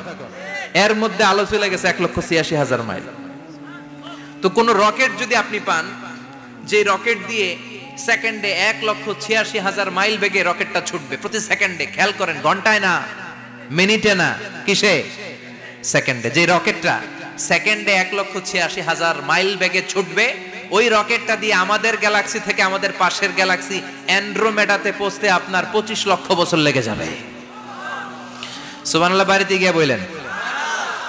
এর মধ্যে আলো চলে গেছে 1,86,000 মাইল। তো কোন রকেট যদি আপনি পান, যে রকেট দিয়ে সেকেন্ডে 1,86,000 মাইল বেগে রকেটটা ছুটবে প্রতি সেকেন্ডে, খেয়াল করেন, ঘন্টায় না, মিনিটে না, কিসে? সেকেন্ডে। যে রকেটটা সেকেন্ডে 1,86,000 মাইল বেগে ছুটবে, ওই রকেটটা দিয়ে আমাদের গ্যালাক্সি থেকে আমাদের পাশের গ্যালাক্সি অ্যান্ড্রোমেডাতে পৌঁছতে আপনার 25 লক্ষ বছর লেগে যাবে। সুবহানাল্লাহ বাড়িতে গিয়ে বললেন।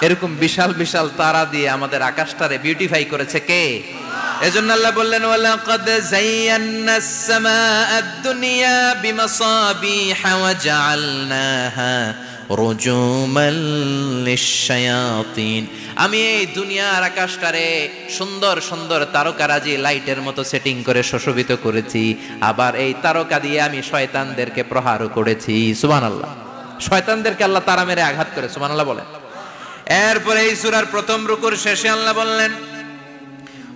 এরকম বিশাল বিশাল তারা দিয়ে আমাদের আকাশটারে বিউটিফাই করেছে কে? এজন্য আল্লাহ বললেন, ওয়ালাকাদ যায়্যানাস সামাআদ দুনিয়া বিমাসাবিহা ওয়া জাআলনাহা রুজুমান লিশ-শায়াতিন। আমি এই দুনিয়ার আকাশটারে সুন্দর সুন্দর তারকারাজি লাইটের মতো সেটিং করে সুশোভিত করেছি। আবার এই তারকা দিয়ে আমি শয়তানদেরকে প্রহারও করেছি। সুবহানাল্লাহ। শয়তানদেরকে আল্লাহ তারা মেরে আঘাত করে। সুবহানাল্লাহ বলেন। এরপরে এই সূরার প্রথম রুকুর শেষে আল্লাহ বললেন,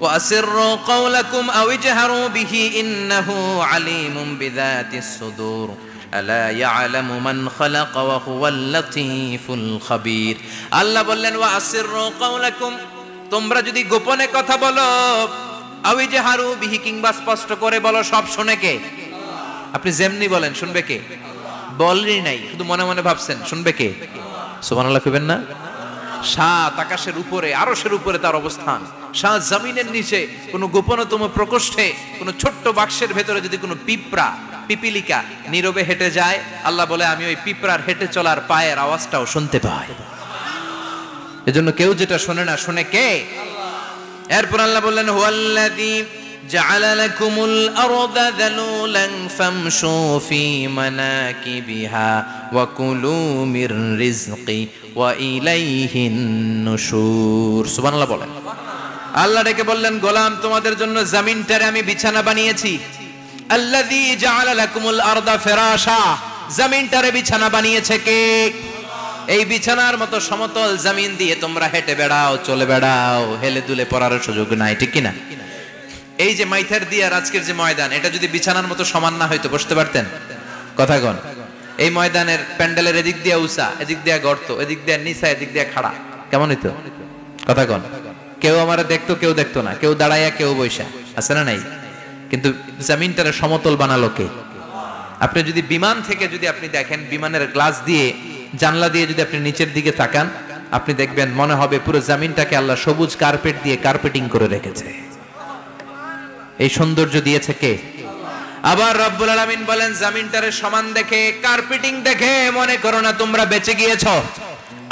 وأسروا قولكم أو اجهروا به إنه عليم بذات الصدور ألا يعلم من خلق وهو اللطيف الخبير আল্লাহ বললেন وأسروا قولكم তোমরা যদি গোপনে কথা বলো أو اجهروا به কিংবা স্পষ্ট করে বলো সব শুনে কে আপনি যেমনি বলেন শুনবে কে বলেনই নাই শুধু মনে মনে ভাবছেন শুনবে কে সুবহানাল্লাহ কইবেন না সাত আকাশের উপরে আরশের উপরে তার অবস্থান সাত জমিনের নিচে কোনো গোপনতম প্রকোষ্ঠে কোনো ছোট্ট বাক্সের ভেতরে যদি কোনো পিপিলিকা নীরবে হেঁটে যায় আল্লাহ বলে আমি ওই পিঁপড়ার হেঁটে চলার পায়ের আওয়াজটাও শুনতে পাই এজন্য কেউ যেটা শোনে না শুনে কে এরপর আল্লাহ বললেন হুয়াল্লাযী জাআলা লাকুমুল আরদা যালুলান ফামশু ফি মানাকিবিহা ওয়া কুলু মির রিজকি ওয়া ইলাইহিন নুশুর সুবহানাল্লাহ বলেন আল্লাহ ডেকে বললেন গোলাম তোমাদের জন্য জমিনটারে আমি বিছানা বানিয়েছি আল্লাযী জাআলা লাকুমুল আরদা ফিরাশা জমিনটারে বিছানা বানিয়েছে কে এই বিছানার মতো সমতল জমিন দিয়ে তোমরা হেঁটে বেড়াও চলে বেড়াও হেলে দুলে পড়ার সুযোগ নাই ঠিক কি না এই যে মাইথার দিয়ে আজকের যে ময়দান এটা যদি বিছানার মতো সমান না হয়তো বসতে পারতেন কথা কোন এই ময়দানের প্যান্ডেলের এদিক দিয়ে উঁচা এদিক দিয়ে গর্ত এদিক দিয়ে নিচা এদিক দিয়ে খাড়া কেমন হইতো কথা কোন কেউ আমারে দেখতো কেউ দেখতো না কেউ দাঁড়াইয়া কেউ বইসা আছে না নাই কিন্তু জমিনটারে সমতল বানালো কে আপনি যদি বিমান থেকে যদি আপনি দেখেন বিমানের গ্লাস দিয়ে জানলা দিয়ে যদি আপনি নিচের দিকে তাকান আপনি দেখবেন মনে হবে পুরো জমিনটাকে আল্লাহ সবুজ কার্পেট দিয়ে কার্পেটিং করে রেখেছে এই সৌন্দর্য দিয়েছে কে আবার রব্বুল আলামিন বলেন জমিনটারে সমান দেখে কার্পেটিং দেখে মনে করো না তোমরা বেঁচে গিয়েছো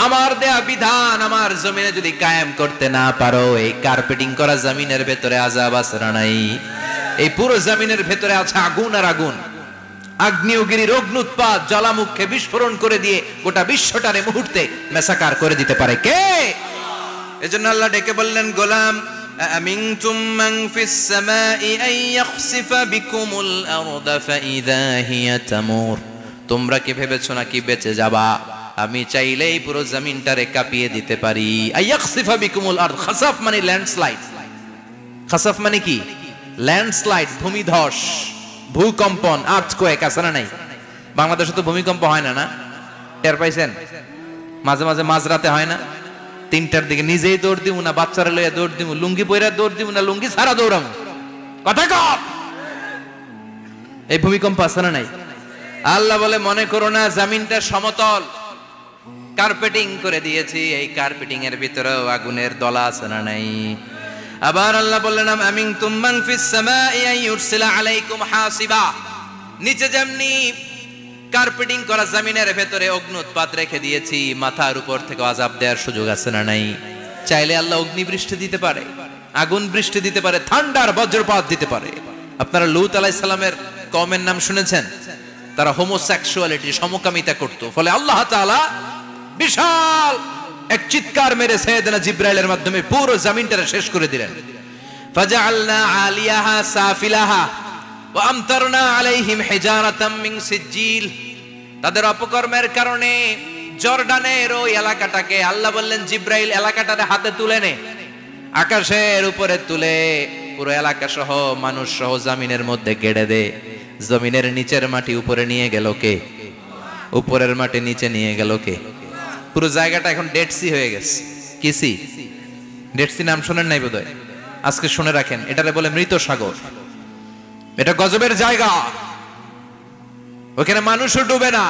আমার দেয়া বিধান আমার জমিনে যদি কায়েম করতে না পারো এই কার্পেটিং করা জমিনের ভেতরে আযাব আছে না নাই এই পুরো জমিনের ভেতরে আছে আগুন আর আগুন আগ্নেয়গিরির অগ্নুৎপাত জ্বালামুখে বিস্ফোরণ করে দিয়ে গোটা বিশ্বটারে মুহূর্তে মেসাকার করে দিতে পারে কে এজন্য আল্লাহ ডেকে বললেন গোলাম أأمنتم من في السماء أن يخسف بكم الأرض فإذا هي تمور তোমরা কি ভেবেছো নাকি বেঁচে যাবা আমি চাইলেই পুরো জমিনটারে কাঁপিয়ে দিতে পারি আইয়াখসিফা বিকুমুল আরদ খাসাফ মানে ল্যান্ডস্লাইড খাসাফ মানে কি ল্যান্ডস্লাইড ভূমিধস ভূকম্পন আর্থকোয়েক আছে না নাই বাংলাদেশে তো ভূমিকম্প হয় না না টের পাইছেন মাঝে মাঝে মাঝরাতে হয় না 3টার দিকে নিজেই দৌড় দিমু না বাচ্চারা লইয়া দৌড় দিমু লুঙ্গি পইরা দৌড় দিমু না লুঙ্গি ছাড়া দৌড়ামু কথা কও এই ভূমিকম্প আছে না নাই আল্লাহ বলে মনে করো না জমিনটা সমতল কার্পেটিং করে দিয়েছি এই কার্পেটিং এর ভিতরেও আগুনের দলা আছে না নাই আবার আল্লাহ বললেন আমিনতুম মান ফিস সামাই আইয়ুরসিলা আলাইকুম হাসিবা নিচে যেমনি কার্পেটিং করা জমিনের ভেতরে অগ্নুৎপাত রেখে দিয়েছি মাথার উপর থেকে আযাব দেওয়ার সুযোগ আছে না নাই চাইলে আল্লাহ অগ্নি বৃষ্টি দিতে পারে আগুন বৃষ্টি দিতে পারে ঠান্ডার বজ্রপাত দিতে পারে আপনারা লূত আলাইহিস সালামের কওমের নাম শুনেছেন তারা হোমোসেক্সুয়ালিটি সমকামিতা করত ফলে আল্লাহ তাআলা বিশাল এক চিৎকার মেরে সাইয়েদনা জিবরাইলের মাধ্যমে পুরো জমিনটারে শেষ করে দিলেন ফাজআলনা আলিয়াহা সাফিলাহা ওয়া আমতারনা আলাইহিম হিজারাতাম মিন সিজিল তাদের অপকর্মের কারণে জর্ডানের ওই এলাকাটাকে আল্লাহ বললেন জিবরাইল এলাকাটারে হাতে তুলে নে আকাশের উপরে তুলে পুরো এলাকা সহ মানুষ সহ জমিনের মধ্যে গেড়ে দে জমিনের নিচের মাটি উপরে নিয়ে গেল কে উপরের মাটি নিচে নিয়ে গেল কে পুরো জায়গাটা এখন ডেড সি হয়ে গেছে কি সি ডেড সি নাম শুনেন নাই বোধহয় আজকে শুনে রাখেন এটারে বলে মৃত সাগর এটা গজবের জায়গা ওখানে মানুষও ডুবে না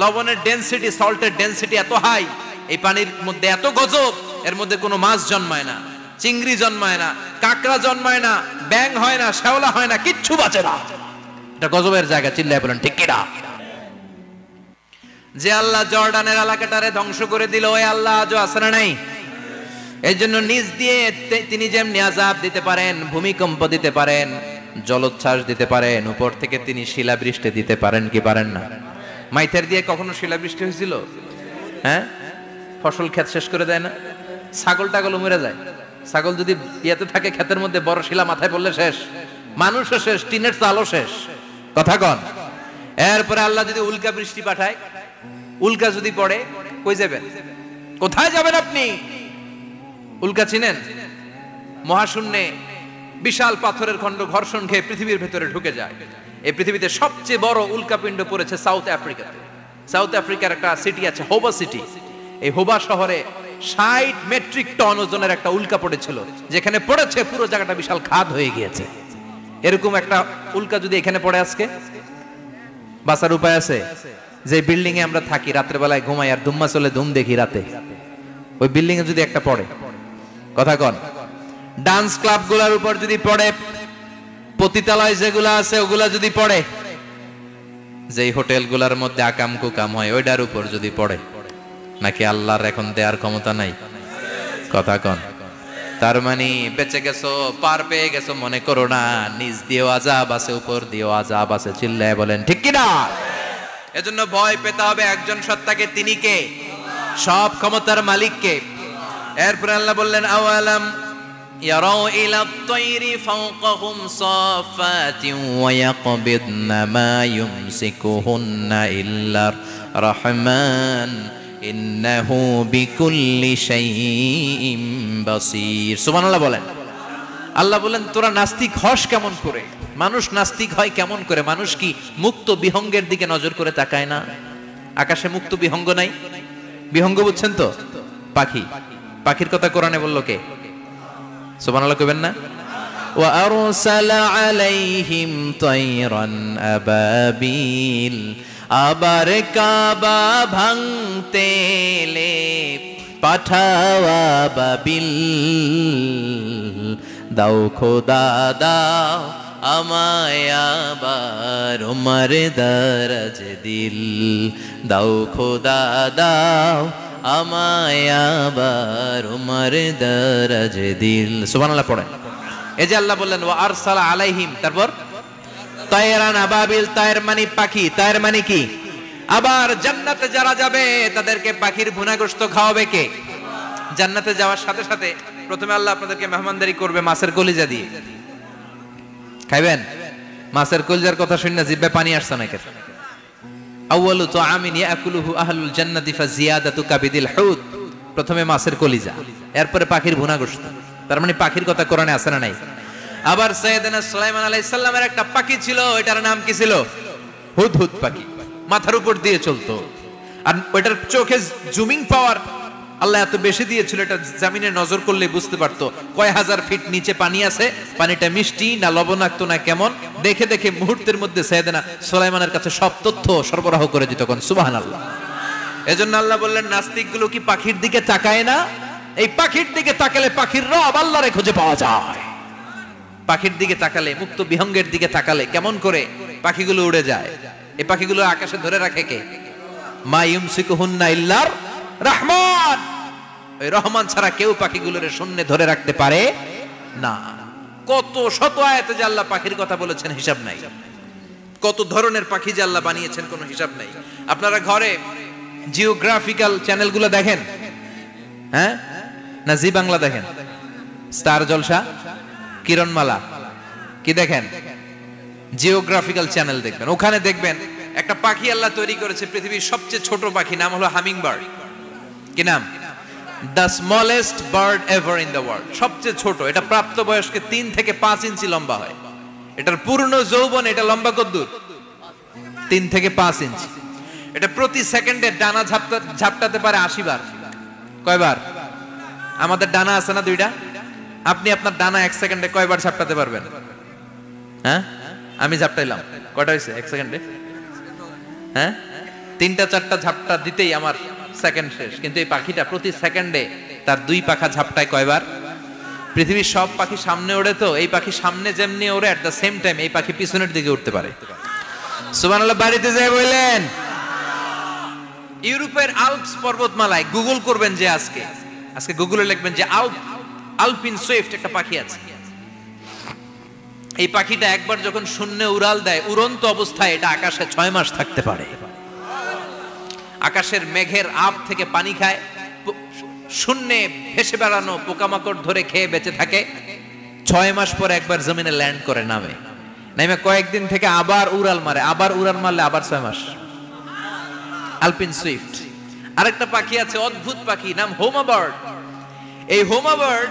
লবণের ডেনসিটি সল্টের ডেনসিটি এত হাই এই পানির মধ্যে এত গজব এর মধ্যে কোনো মাছ জন্মায় না চিংড়ি জন্মায় না কাঁকড়া জন্মায় না ব্যাং হয় না শ্যাওলা হয় না কিচ্ছু বাঁচে না এটা গজবের জায়গা চিল্লায় বলেন ঠিক কিনা যে আল্লাহ জর্ডানের এলাকাটারে ধ্বংস করে দিল ওই আল্লাহ আজও আছে না নাই এই জন্য নিজ দিয়ে তিনি যেমনি আযাব দিতে পারেন ভূমিকম্প দিতে পারেন জলোচ্ছ্বাস দিতে পারেন উপর থেকে তিনি শিলাবৃষ্টি দিতে পারেন কি পারেন না মাইথার দিয়ে কখনো শিলাবৃষ্টি হয়েছিল হ্যাঁ ফসল ক্ষেত শেষ করে দেয় না ছাগল টাগল মরে যায় ছাগল যদি ইয়াতে থাকে ক্ষেতের মধ্যে বড় শিলা মাথায় পড়লে শেষ মানুষও শেষ টিনের চালও শেষ কথা কন এরপরে আল্লাহ যদি উল্কা বৃষ্টি পাঠায় উল্কা যদি পড়ে কই যাবেন কোথায় যাবেন আপনি উল্কা চিনেন মহাশূন্যে বিশাল পাথরের খণ্ড ঘর্ষণ খেয়ে পৃথিবীর ভেতরে ঢুকে যায়। এই পৃথিবীতে সবচেয়ে বড় উল্কাপিণ্ড পড়েছে সাউথ আফ্রিকাতে। সাউথ আফ্রিকার একটা সিটি আছে হোবা সিটি। এই হোবা শহরে 60 মেট্রিক টন ওজনের একটা উল্কা পড়েছিল, যেখানে পড়েছে পুরো জায়গাটা বিশাল খাদ হয়ে গিয়েছে। এরকম একটা উল্কা যদি এখানে পড়ে আজকে, বাঁচার উপায় আছে? যে বিল্ডিং এ আমরা থাকি, রাত্রে বেলায় ঘুমাই আর ধুম্মা চলে ধুম দেখি রাতে, ওই বিল্ডিং এ যদি একটা পড়ে, কথা কন, ডান্স ক্লাব গুলার উপর যদি পড়ে, পতিতালয় যেগুলা আছে ওগুলা যদি পড়ে, যেই হোটেল গুলার মধ্যে আকাম কুকাম হয় ওইটার উপর যদি পড়ে, নাকি আল্লাহর এখন দেওয়ার ক্ষমতা নাই? কথা কন। তার মানে বেঁচে গেছো, পার পেয়ে গেছো মনে করো না, নিজ দিয়েও আযাব আছে, উপর দিয়েও আযাব আছে। চিল্লায় বলেন ঠিক কিনা? এজন্য ভয় পেতে হবে একজন সত্তাকে, তিনি কে? সব ক্ষমতার মালিককে। এরপর আল্লাহ বললেন আওয়ালাম ইয়ারাউ ইলা আত-তায়রি ফাওকাহুম সাফাতিন ওয়া ইয়াকবিদনা মা ইউমসিকুহুন্না ইল্লার রাহমান ইন্নাহু বিকুল্লি শাইইন বাসীর। সুবহানাল্লাহ বলেন। আল্লাহ বলেন তোরা নাস্তিক হস কেমন করে? মানুষ নাস্তিক হয় কেমন করে? মানুষ কি মুক্ত বিহঙ্গের দিকে নজর করে তাকায় না? আকাশে মুক্ত বিহঙ্গ নাই? বিহঙ্গ বুঝছেন তো? পাখি। পাখির কথা কোরআনে বলল কে? সুবহানাল্লাহ কইবেন না? ওয়া আরসালা আলাইহিম তায়রান আবাবিল। আবার কাবা ভাঙতে এলে পাঠাওয়া বাবিল। দাও খোদা দাও আমায় আবার উমর দরজ দিল। দাও খোদা দাও আমায় আবার উমর দরজ দিল। সুবহানাল্লাহ পড়েন। এই যে আল্লাহ বললেন ওয়া আরসালা আলাইহিম, তারপর তায়রান আবাবিল, তায়ের মানে পাখি, তায়ের মানে কি? আবার জান্নাতে যারা যাবে তাদেরকে পাখির ভুনা গোশত খাওয়াবে কে? জান্নাতে যাওয়ার সাথে সাথে প্রথমে আল্লাহ আপনাদেরকে মেহমানদারি করবে মাছের কলিজা দিয়ে। খাইবেন? মাছের কলিজার কথা শুনে জিহ্বায় পানি আসছে নাকি? আউয়ালু তুআমিন ইয়াকুলুহু আহলুল জান্নাতি ফাজিয়াদাতু কাবিদিল হুত। প্রথমে মাছের কলিজা, এরপরে পাখির ভুনা গোশত। তার মানে পাখির কথা কোরআনে আছে না নাই? আবার সাইয়েদনা সুলাইমান আলাইহিস সালামের একটা পাখি ছিল, এটার নাম কি ছিল? হুদহুদ পাখি। মাথার উপর দিয়ে চলতো, আর ওইটার চোখে জুমিং পাওয়ার আল্লাহ এত বেশি দিয়েছিল, এটা জমিনে নজর করলে বুঝতে পারতো কয় হাজার ফিট নিচে পানি আছে, পানিটা মিষ্টি না লবণাক্ত না কেমন, দেখে দেখে মুহূর্তের মধ্যে সাইয়েদনা সুলাইমানের কাছে সব তথ্য সরবরাহ করে দিত। কোন সুবহানাল্লাহ। এজন্য আল্লাহ বললেন নাস্তিকগুলো কি পাখির দিকে তাকায় না? এই পাখির দিকে তাকালে পাখির রব আল্লাহরে খুঁজে পাওয়া যায়। পাখির দিকে তাকালে, মুক্ত বিহঙ্গের দিকে তাকালে কেমন করে পাখিগুলো উড়ে যায়। এই পাখিগুলো আকাশে ধরে রাখে কে? মা ইউমসিকুহুন্না ইল্লার রহমান। ওই রহমান ছাড়া কেউ পাখিগুলোরে শূন্যে ধরে রাখতে পারে না। কত শত আয়াতে যে আল্লাহ পাখির কথা বলেছেন হিসাব নাই। কত ধরনের পাখি যে আল্লাহ বানিয়েছেন কোনো হিসাব নাই। আপনারা ঘরে জিওগ্রাফিক্যাল চ্যানেলগুলো দেখেন? হ্যাঁ না জি বাংলা দেখেন? স্টার জলসা, কিরণমালা, কি দেখেন? জিওগ্রাফিক্যাল চ্যানেল দেখবেন। ওখানে দেখবেন একটা পাখি আল্লাহ তৈরি করেছে, পৃথিবীর সবচেয়ে ছোট পাখি, নাম হলো হামিং বার্ড। কি নাম? The smallest bird ever in the world. সবচেয়ে ছোট। এটা প্রাপ্তবয়স্কে 3 থেকে 5 ইঞ্চি লম্বা হয়। এটার পূর্ণ যৌবন এটা লম্বা কতদূর? 3 থেকে 5 ইঞ্চি। এটা প্রতি সেকেন্ডে ডানা ঝাপটাতে পারে 80 বার। কয়বার? আমাদের ডানা আছে না 2টা? আপনি আপনার ডানা 1 সেকেন্ডে কয়বার ঝাপটাতে পারবেন? হ্যাঁ, আমি ঝাপটাইলাম, কয়টা হয়েছে 1 সেকেন্ডে? হ্যাঁ, 3টা 4টা ঝাপটা দিতেই আমার সেকেন্ড শেষ। কিন্তু এই পাখিটা প্রতি সেকেন্ডে তার 2 পাখা ঝাপটায় কয়বার? পৃথিবীর সব পাখি সামনে ওড়ে, তো এই পাখি সামনে যেমনি ওড়ে, এট দ্য সেম টাইম এই পাখি পিছনের দিকে উঠতে পারে। সুবহানাল্লাহ। বাড়িতে যাই বললেন। ইউরোপের আল্পস পর্বতমালায় গুগল করবেন যে আজকে গুগলে লিখবেন যে আলপিন সুইফট একটা পাখি আছে। এই পাখিটা একবার যখন শূন্যে উড়াল দেয়, উড়ন্ত অবস্থায় এটা আকাশে 6 মাস থাকতে পারে। আকাশের মেঘের আপ থেকে পানি খায়, শূন্যে ভেসে বেড়ানো পোকামাকড় ধরে খেয়ে বেঁচে থাকে। 6 মাস পরে একবার জমিনে ল্যান্ড করে, নামে কয়েকদিন থেকে আবার উড়াল মারে, আবার উড়াল মারলে আবার 6 মাস। আলপিন সুইফট। আরেকটা পাখি আছে, অদ্ভুত পাখি, নাম হোমা বার্ড। এই হোমা বার্ড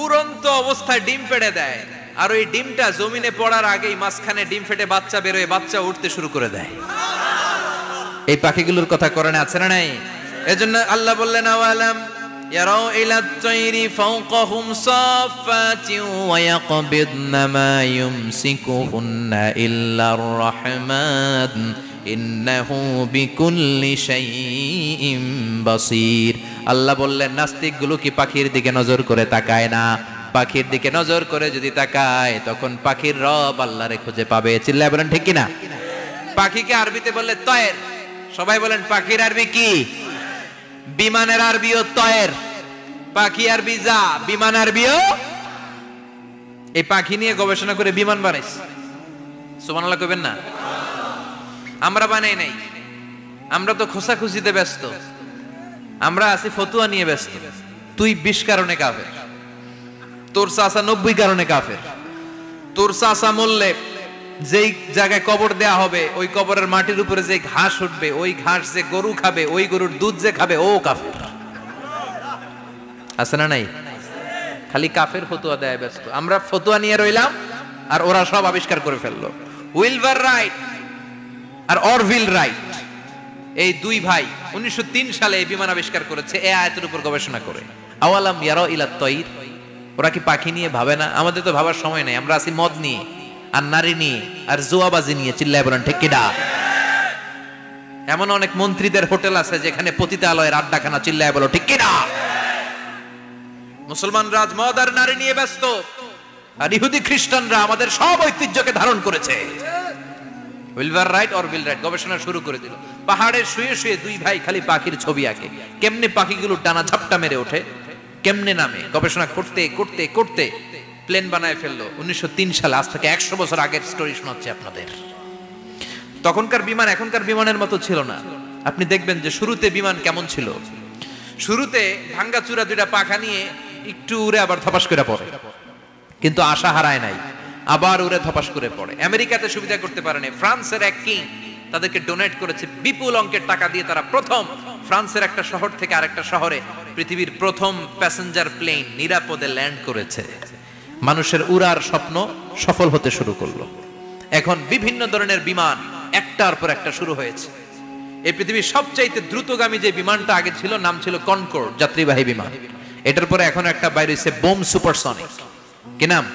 উড়ন্ত অবস্থায় ডিম পেড়ে দেয়, আর ওই ডিমটা জমিনে পড়ার আগেই মাঝখানে ডিম ফেটে বাচ্চা বেরোয়, বাচ্চা উঠতে শুরু করে দেয়। এই পাখিগুলোর কথা কোরআনে আছে না নাই? এজন্য আল্লাহ বললেন আওয়ালাম ইয়ারাউ ইলা তাইরি ফাওকাহুম সাফাতিন ওয়া ইয়াকবিদনা মা ইউমসিকুহুন্না ইল্লার রাহমান ইন্নাহু বিকুল্লি শাইইন বাসীর। আল্লাহ বললেন নাস্তিকগুলো কি পাখির দিকে নজর করে তাকায় না? পাখির দিকে নজর করে যদি তাকায় তখন পাখির রব আল্লাহরে খুঁজে পাবে। চিল্লায় বলেন ঠিক কিনা? পাখিকে আরবিতে বললে তয়ের। সবাই বলেন পাখির আরবি কি? বিমানের আরবিও তয়ের। পাখি আরবি যা, বিমান আরবিও। এই পাখি নিয়ে গবেষণা করে বিমান বানাইছে। সুবহানাল্লাহ কইবেন না? আমরা বানাই নাই, আমরা তো খোঁচাখুচিতে ব্যস্ত, আমরা আছি ফতুয়া নিয়ে ব্যস্ত। তুই 20 কারণে কাফের, তোর চাচা 90 কারণে কাফের। তোর চাচা মরলে যেই জায়গায় কবর দেয়া হবে ওই কবরের মাটির উপরে যে ঘাস উঠবে, ওই ঘাস যে গরু খাবে, ওই গরুর দুধ যে খাবে ও কাফের। আছে না নাই? খালি কাফের ফতুয়া দেয় ব্যস্ত। আমরা ফতুয়া নিয়ে রইলাম আর ওরা সব আবিষ্কার করে ফেললো। উইলবার রাইট আর অরভিল রাইট, এই দুই ভাই 1903 সালে এই বিমান আবিষ্কার করেছে এই আয়াতের উপর গবেষণা করে। আওয়ালাম ইয়ারাউ ইলা তাইর, ওরা কি পাখি নিয়ে ভাবে না? আমাদের তো ভাবার সময় নাই, আমরা আছি মদ নিয়ে আর নারী নিয়ে আর জুয়াবাজি নিয়ে। চিল্লায় বলেন ঠিক কিনা? এমন অনেক মন্ত্রীদের হোটেল আছে যেখানে পতিতালয়ের আড্ডাখানা। চিল্লায় বলো ঠিক কিনা? মুসলমান রাজ মদ আর নারী নিয়ে ব্যস্ত, আর ইহুদি খ্রিস্টানরা আমাদের সব ঐতিহ্যকে ধারণ করেছে। উইলভার রাইট অর উইল রাইট গবেষণা শুরু করে দিল। পাহাড়ে শুয়ে শুয়ে দুই ভাই খালি পাখির ছবি আঁকে, কেমনে পাখিগুলো ডানা ঝাপটা মেরে ওঠে, কেমনে নামে। গবেষণা করতে করতে করতে প্লেন বানায় ফেললো 1903 সালে। আজ থেকে 100 বছর আগের স্টোরি শোনাচ্ছি আপনাদের। তখনকার বিমান এখনকার বিমানের মতো ছিল না। আপনি দেখবেন যে শুরুতে বিমান কেমন ছিল। শুরুতে ভাঙ্গাচুরা দুইটা পাখা নিয়ে একটু উড়ে আবার ধপাস করে পড়ে, কিন্তু আশা হারায় নাই, আবার উড়ে ধপাস করে পড়ে। আমেরিকাতে সুবিধা করতে পারেনি। ফ্রান্সের এক কিং তাদেরকে ডোনেট করেছে বিপুল অঙ্কের টাকা দিয়ে। তারা প্রথম ফ্রান্সের একটা শহর থেকে আরেকটা শহরে পৃথিবীর প্রথম প্যাসেঞ্জার প্লেন নিরাপদে ল্যান্ড করেছে। মানুষের উড়ার স্বপ্ন সফল হতে শুরু করলো। এখন বিভিন্ন ধরনের বিমান একটার পর একটা শুরু হয়েছে। এই পৃথিবীর সবচাইতে দ্রুতগামী যে বিমানটা আগে ছিল নাম ছিল কনকর্ড, যাত্রীবাহী বিমান। এটার পরে এখন একটা বাইরে হইছে বোম সুপারসনিক। কি নাম?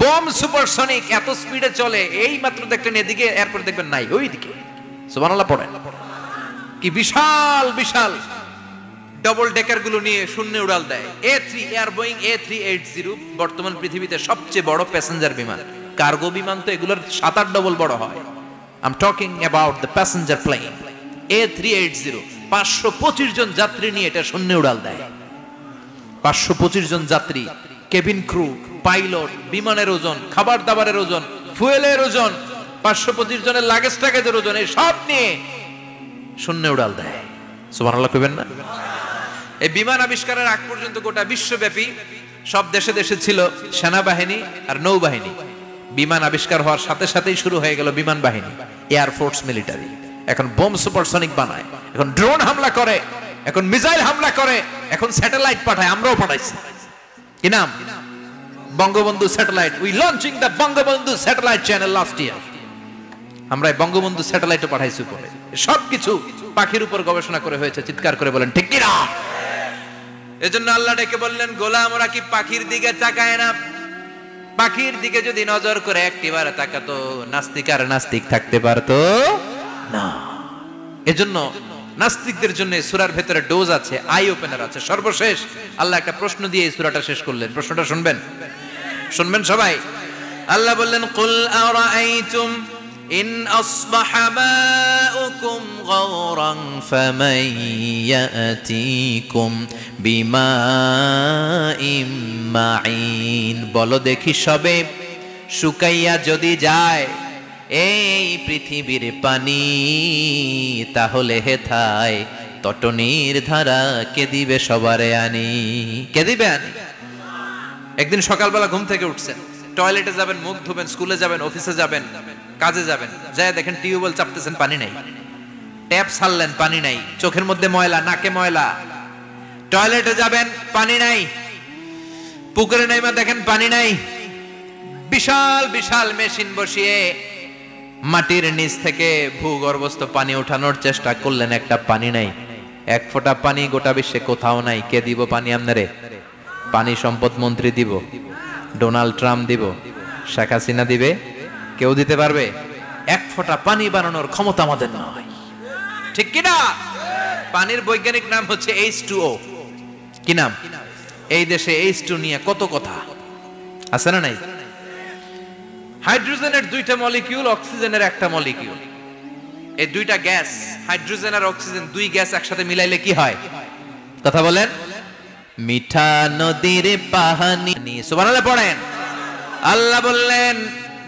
Bomb supersonic. এত স্পিডে চলে, এই মাত্র দেখলেন এদিকে, এরপর দেখবেন নাই ওইদিকে। সুবহানাল্লাহ পড়েন। কি বিশাল বিশাল ডবল ডেকার গুলো নিয়ে শূন্যে উড়াল দেয়। A3 এয়ার বোয়িং A380 বর্তমান পৃথিবীতে সবচেয়ে বড় প্যাসেঞ্জার বিমান। কার্গো বিমান তো এগুলোর 7-8 ডবল বড় হয়। I am talking about the passenger plane A380। 525 জন যাত্রী নিয়ে এটা শূন্যে উড়াল দেয়। 525 জন যাত্রী, কেবিন ক্রু, পাইলট, বিমানের ওজন, খাবার দাবারের ওজন, ফুয়েলের ওজন, 525 জনের লাগেজ টাগেজের ওজন, এই সব নিয়ে শূন্যে উড়াল দেয়। সুবহানাল্লাহ কইবেন না? এই বিমান আবিষ্কারের আগ পর্যন্ত গোটা বিশ্বব্যাপী সব দেশে দেশে ছিল সেনাবাহিনী আর নৌবাহিনী। বিমান আবিষ্কার হওয়ার সাথে সাথেই শুরু হয়ে গেল বিমান বাহিনী, এয়ার ফোর্স, মিলিটারি। এখন বোম সুপারসনিক বানায়, এখন ড্রোন হামলা করে, এখন মিসাইল হামলা করে, এখন স্যাটেলাইট পাঠায়। আমরাও পাঠাইছি। কি নাম? Bangabandhu satellite. We launching the Bangabandhu satellite channel last year. আমরা বঙ্গবন্ধু স্যাটেলাইটও পাঠাইছি উপরে। সবকিছু পাখির উপর গবেষণা করে হয়েছে। চিৎকার করে বলেন ঠিক কি না? এজন্য আল্লাহ ডেকে বললেন, গোলাম ওরা কি পাখির দিকে তাকায় না? পাখির দিকে যদি নজর করে একটিবার তাকাতো, নাস্তিক আর নাস্তিক থাকতে পারতো না। এজন্য নাস্তিকদের জন্য সূরার ভেতরে ডোজ আছে, আই ওপেনার আছে। সর্বশেষ আল্লাহ একটা প্রশ্ন দিয়ে এই সূরাটা শেষ করলেন। প্রশ্নটা শুনবেন? শুনবেন সবাই? আল্লাহ বললেন, কুল আরাআইতুম ইন আসবাহা মাউকুম গাওরান ফামান ইয়াতিকুম বিমাইম মাইন। বলো দেখি সবে, শুকাইয়া যদি যায় এই পৃথিবীর পানি, তাহলে হেথায় তটনির ধারা কে দিবে সবারে আনি? কে দিবে আনি? একদিন সকালবেলা ঘুম থেকে উঠছেন, টয়লেটে যাবেন, মুখ ধুবেন, স্কুলে যাবেন, অফিসে যাবেন, কাজে যাবেন, যায় দেখেন টিউবওয়েল চাপতেছেন, পানি নাই। ট্যাপ ছাড়লেন, পানি নাই। চোখের মধ্যে ময়লা, নাকে ময়লা। টয়লেটে যাবেন, পানি নাই। পুকুরে নাইমা দেখেন পানি নাই, বিশাল বিশাল মেশিন বসিয়ে মাটির নিচ থেকে ভূগর্ভস্থ পানি ওঠানোর চেষ্টা করলেন, একটা পানি নাই। এক ফোঁটা পানি গোটা বিশ্বে কোথাও নাই। কে দিব পানি আপনারে? পানি সম্পদ মন্ত্রী দিব, ডোনাল্ড ট্রাম্প দিব, শেখ হাসিনা দিবে? কেউ দিতে পারবে? এক ফোঁটা পানি বানানোর ক্ষমতা আমাদের নয়, ঠিক কিনা? পানির বৈজ্ঞানিক নাম হচ্ছে H2O। কি নাম? এই দেশে H2 নিয়ে কত কথা আছে না নাই? হাইড্রোজেনের দুইটা মলিকিউল, অক্সিজেনের একটা মলিকিউল। এই দুইটা গ্যাস, হাইড্রোজেন আর অক্সিজেন, দুই গ্যাস একসাথে মিলাইলে কি হয়? কথা বলেন। মিঠা নদীর পানি, সুবহানাল্লাহ পড়েন। আল্লাহ বললেন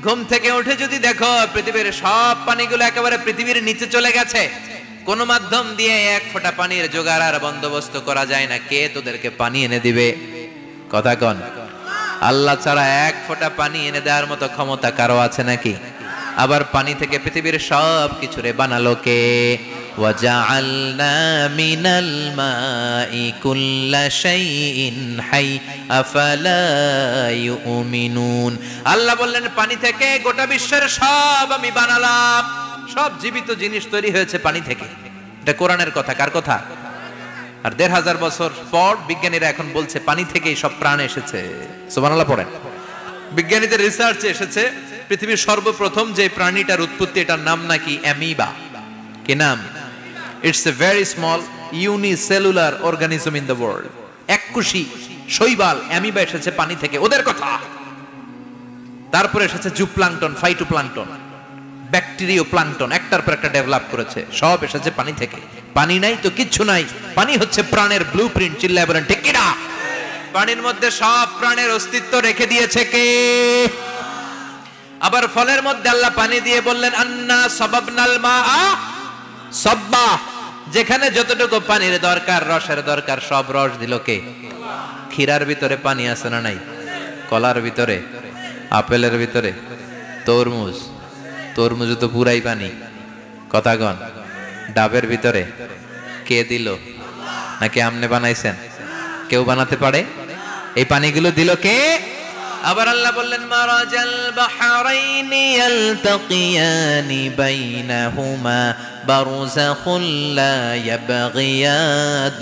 ঘুম থেকে উঠে যদি দেখো পৃথিবীর সব পানিগুলো একেবারে পৃথিবীর নিচে চলে গেছে, কোন মাধ্যম দিয়ে এক ফোঁটা পানির জোগাড় আর বন্দোবস্ত করা যায় না, কে তোদেরকে পানি এনে দিবে? কথা কন। আল্লাহ ছাড়া এক ফোঁটা পানি এনে দেওয়ার মতো ক্ষমতা কারো আছে নাকি? আবার পানি থেকে পৃথিবীর সব কিছুরে বানালো কে? ওয়াজআলনা মিনাল মাই কুল্লা শাইইন হাই আফালা ইউমিনুন। আল্লাহ বললেন পানি থেকে গোটা বিশ্বের সব আমি বানালাম। সব জীবিত জিনিস তৈরি হয়েছে পানি থেকে। এটা কোরআনের কথা। কার কথা? আর ১৫০০ বছর পর বিজ্ঞানীরা এখন বলছে পানি থেকেই সব প্রাণ এসেছে। সুবহানাল্লাহ পড়েন। বিজ্ঞানীদের রিসার্চে এসেছে পৃথিবীর সর্বপ্রথম যে প্রাণীটার উৎপত্তি, এটার নাম নাকি অ্যামিবা। কি নাম? It's a very small unicellular organism in the world. এককোষী শৈবাল অ্যামিবা এসেছে পানি থেকে, ওদের কথা। তারপরে এসেছে জুপ্লাঙ্কটন, ফাইটোপ্লাঙ্কটন, ব্যাকটেরিয়া প্লাঙ্কটন, একটার পর একটা ডেভেলপ করেছে, সব এসেছে পানি থেকে। পানি নাই তো কিচ্ছু নাই। পানি হচ্ছে প্রাণের ব্লুপ্রিন্ট। চিল্লায় বলেন ঠিক কিনা? পানির মধ্যে সব প্রাণের অস্তিত্ব রেখে দিয়েছে কে? আবার ফলের মধ্যে আল্লাহ পানি দিয়ে বললেন আন্না সাবাবনাল মাআ সাব্বা। যেখানে যতটুকু পানির দরকার, রসের দরকার, সব রস দিল কে? ক্ষীরার ভিতরে পানি আছে না নাই? কলার ভিতরে, আপেলের ভিতরে, তরমুজ তো পুরাই পানি। কথা কন। ডাবের ভিতরে কে দিল? নাকি আমনে বানাইছেন? কেউ বানাতে পারে? এই পানিগুলো দিল কে? আবার আল্লাহ বললেন মারাজাল বাহরাইনি ইয়ালতাকিয়ানি বাইনাহুমা বারযাখুল লা ইয়াবগিয়ান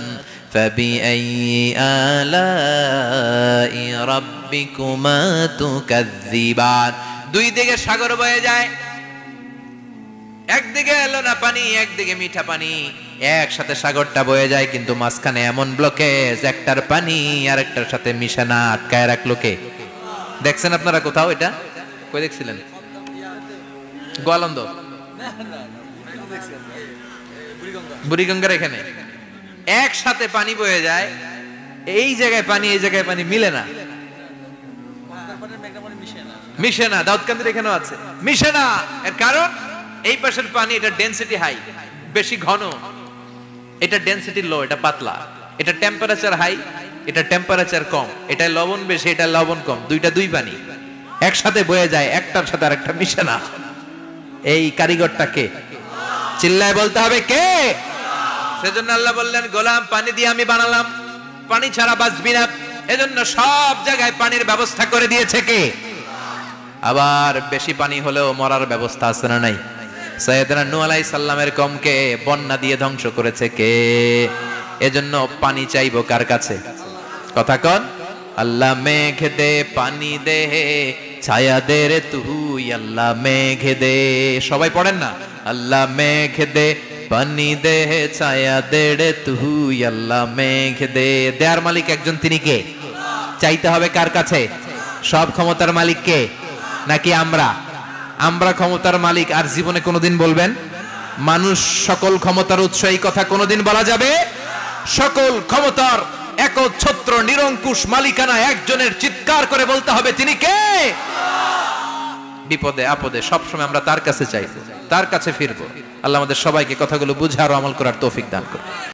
ফাবিআইয়ি আলাই রাব্বিকুমা তুকাযযিবান। দুই দিকে সাগর বয়ে যায়, একদিকে এলো না পানি, একদিকে মিঠা পানি, একসাথে সাগরটা বয়ে যায়, কিন্তু মাঝখানে এমন ব্লকেজ, একটার পানি আর একটার সাথে মিশে না, আটকায় রাখলো কে? দেখছেন আপনারা কোথাও এটা? কই দেখছিলেন? গোয়ালন্দ, বুড়িগঙ্গার এখানে একসাথে পানি বয়ে যায়, এই জায়গায় পানি এই জায়গায় পানি মিলে না, মিশে না। দাউদকান্দির এখানেও আছে, মিশে না। এর কারণ এই পাশের পানি, এটা ডেনসিটি হাই, বেশি ঘন, এটা ডেনসিটি লো, এটা পাতলা, এটা টেম্পারেচার হাই, এটা টেম্পারেচার কম, এটা লবণ বেশি, এটা লবণ কম, দুইটা দুই পানি একসাথে বয়ে যায়, একটার সাথে আরেকটা মিশে না। এই কারিগরটা কে? চিল্লায় বলতে হবে কে? সেজন্য আল্লাহ বললেন গোলাম পানি দিয়ে আমি বানালাম, পানি ছাড়া বাঁচবি না, এজন্য সব জায়গায় পানির ব্যবস্থা করে দিয়েছে কে? আবার বেশি পানি হলেও মরার ব্যবস্থা আছে না নাই? সাইয়েদনা নূহ আলাইহিস সালামের কওমকে বন্যা দিয়ে ধ্বংস করেছে কে? এজন্য পানি চাইবো কার কাছে? কথা কন। আল্লাহ মেঘ দে পানি দে ছায়া দে রে তুই, আল্লাহ মেঘ দে। সবাই পড়েন না? আল্লাহ মেঘ দে পানি দে ছায়া দে রে তুই, আল্লাহ মেঘ দে। দেয়ার মালিক একজন, তিনি কে? চাইতে হবে কার কাছে? সব ক্ষমতার মালিক কে? নাকি আমরা? আমরা ক্ষমতার মালিক। আর জীবনে কোনোদিন বলবেন মানুষ সকল ক্ষমতার উৎস, এই কথা কোনোদিন বলা যাবে? সকল ক্ষমতার একচ্ছত্র নিরঙ্কুশ মালিকানা একজনের, চিৎকার করে বলতে হবে তিনি কে? বিপদে আপদে সবসময় আমরা তার কাছে চাইবো, তার কাছে ফিরবো। আল্লাহ আমাদের সবাইকে কথাগুলো বুঝার ও আমল করার তৌফিক দান করুন।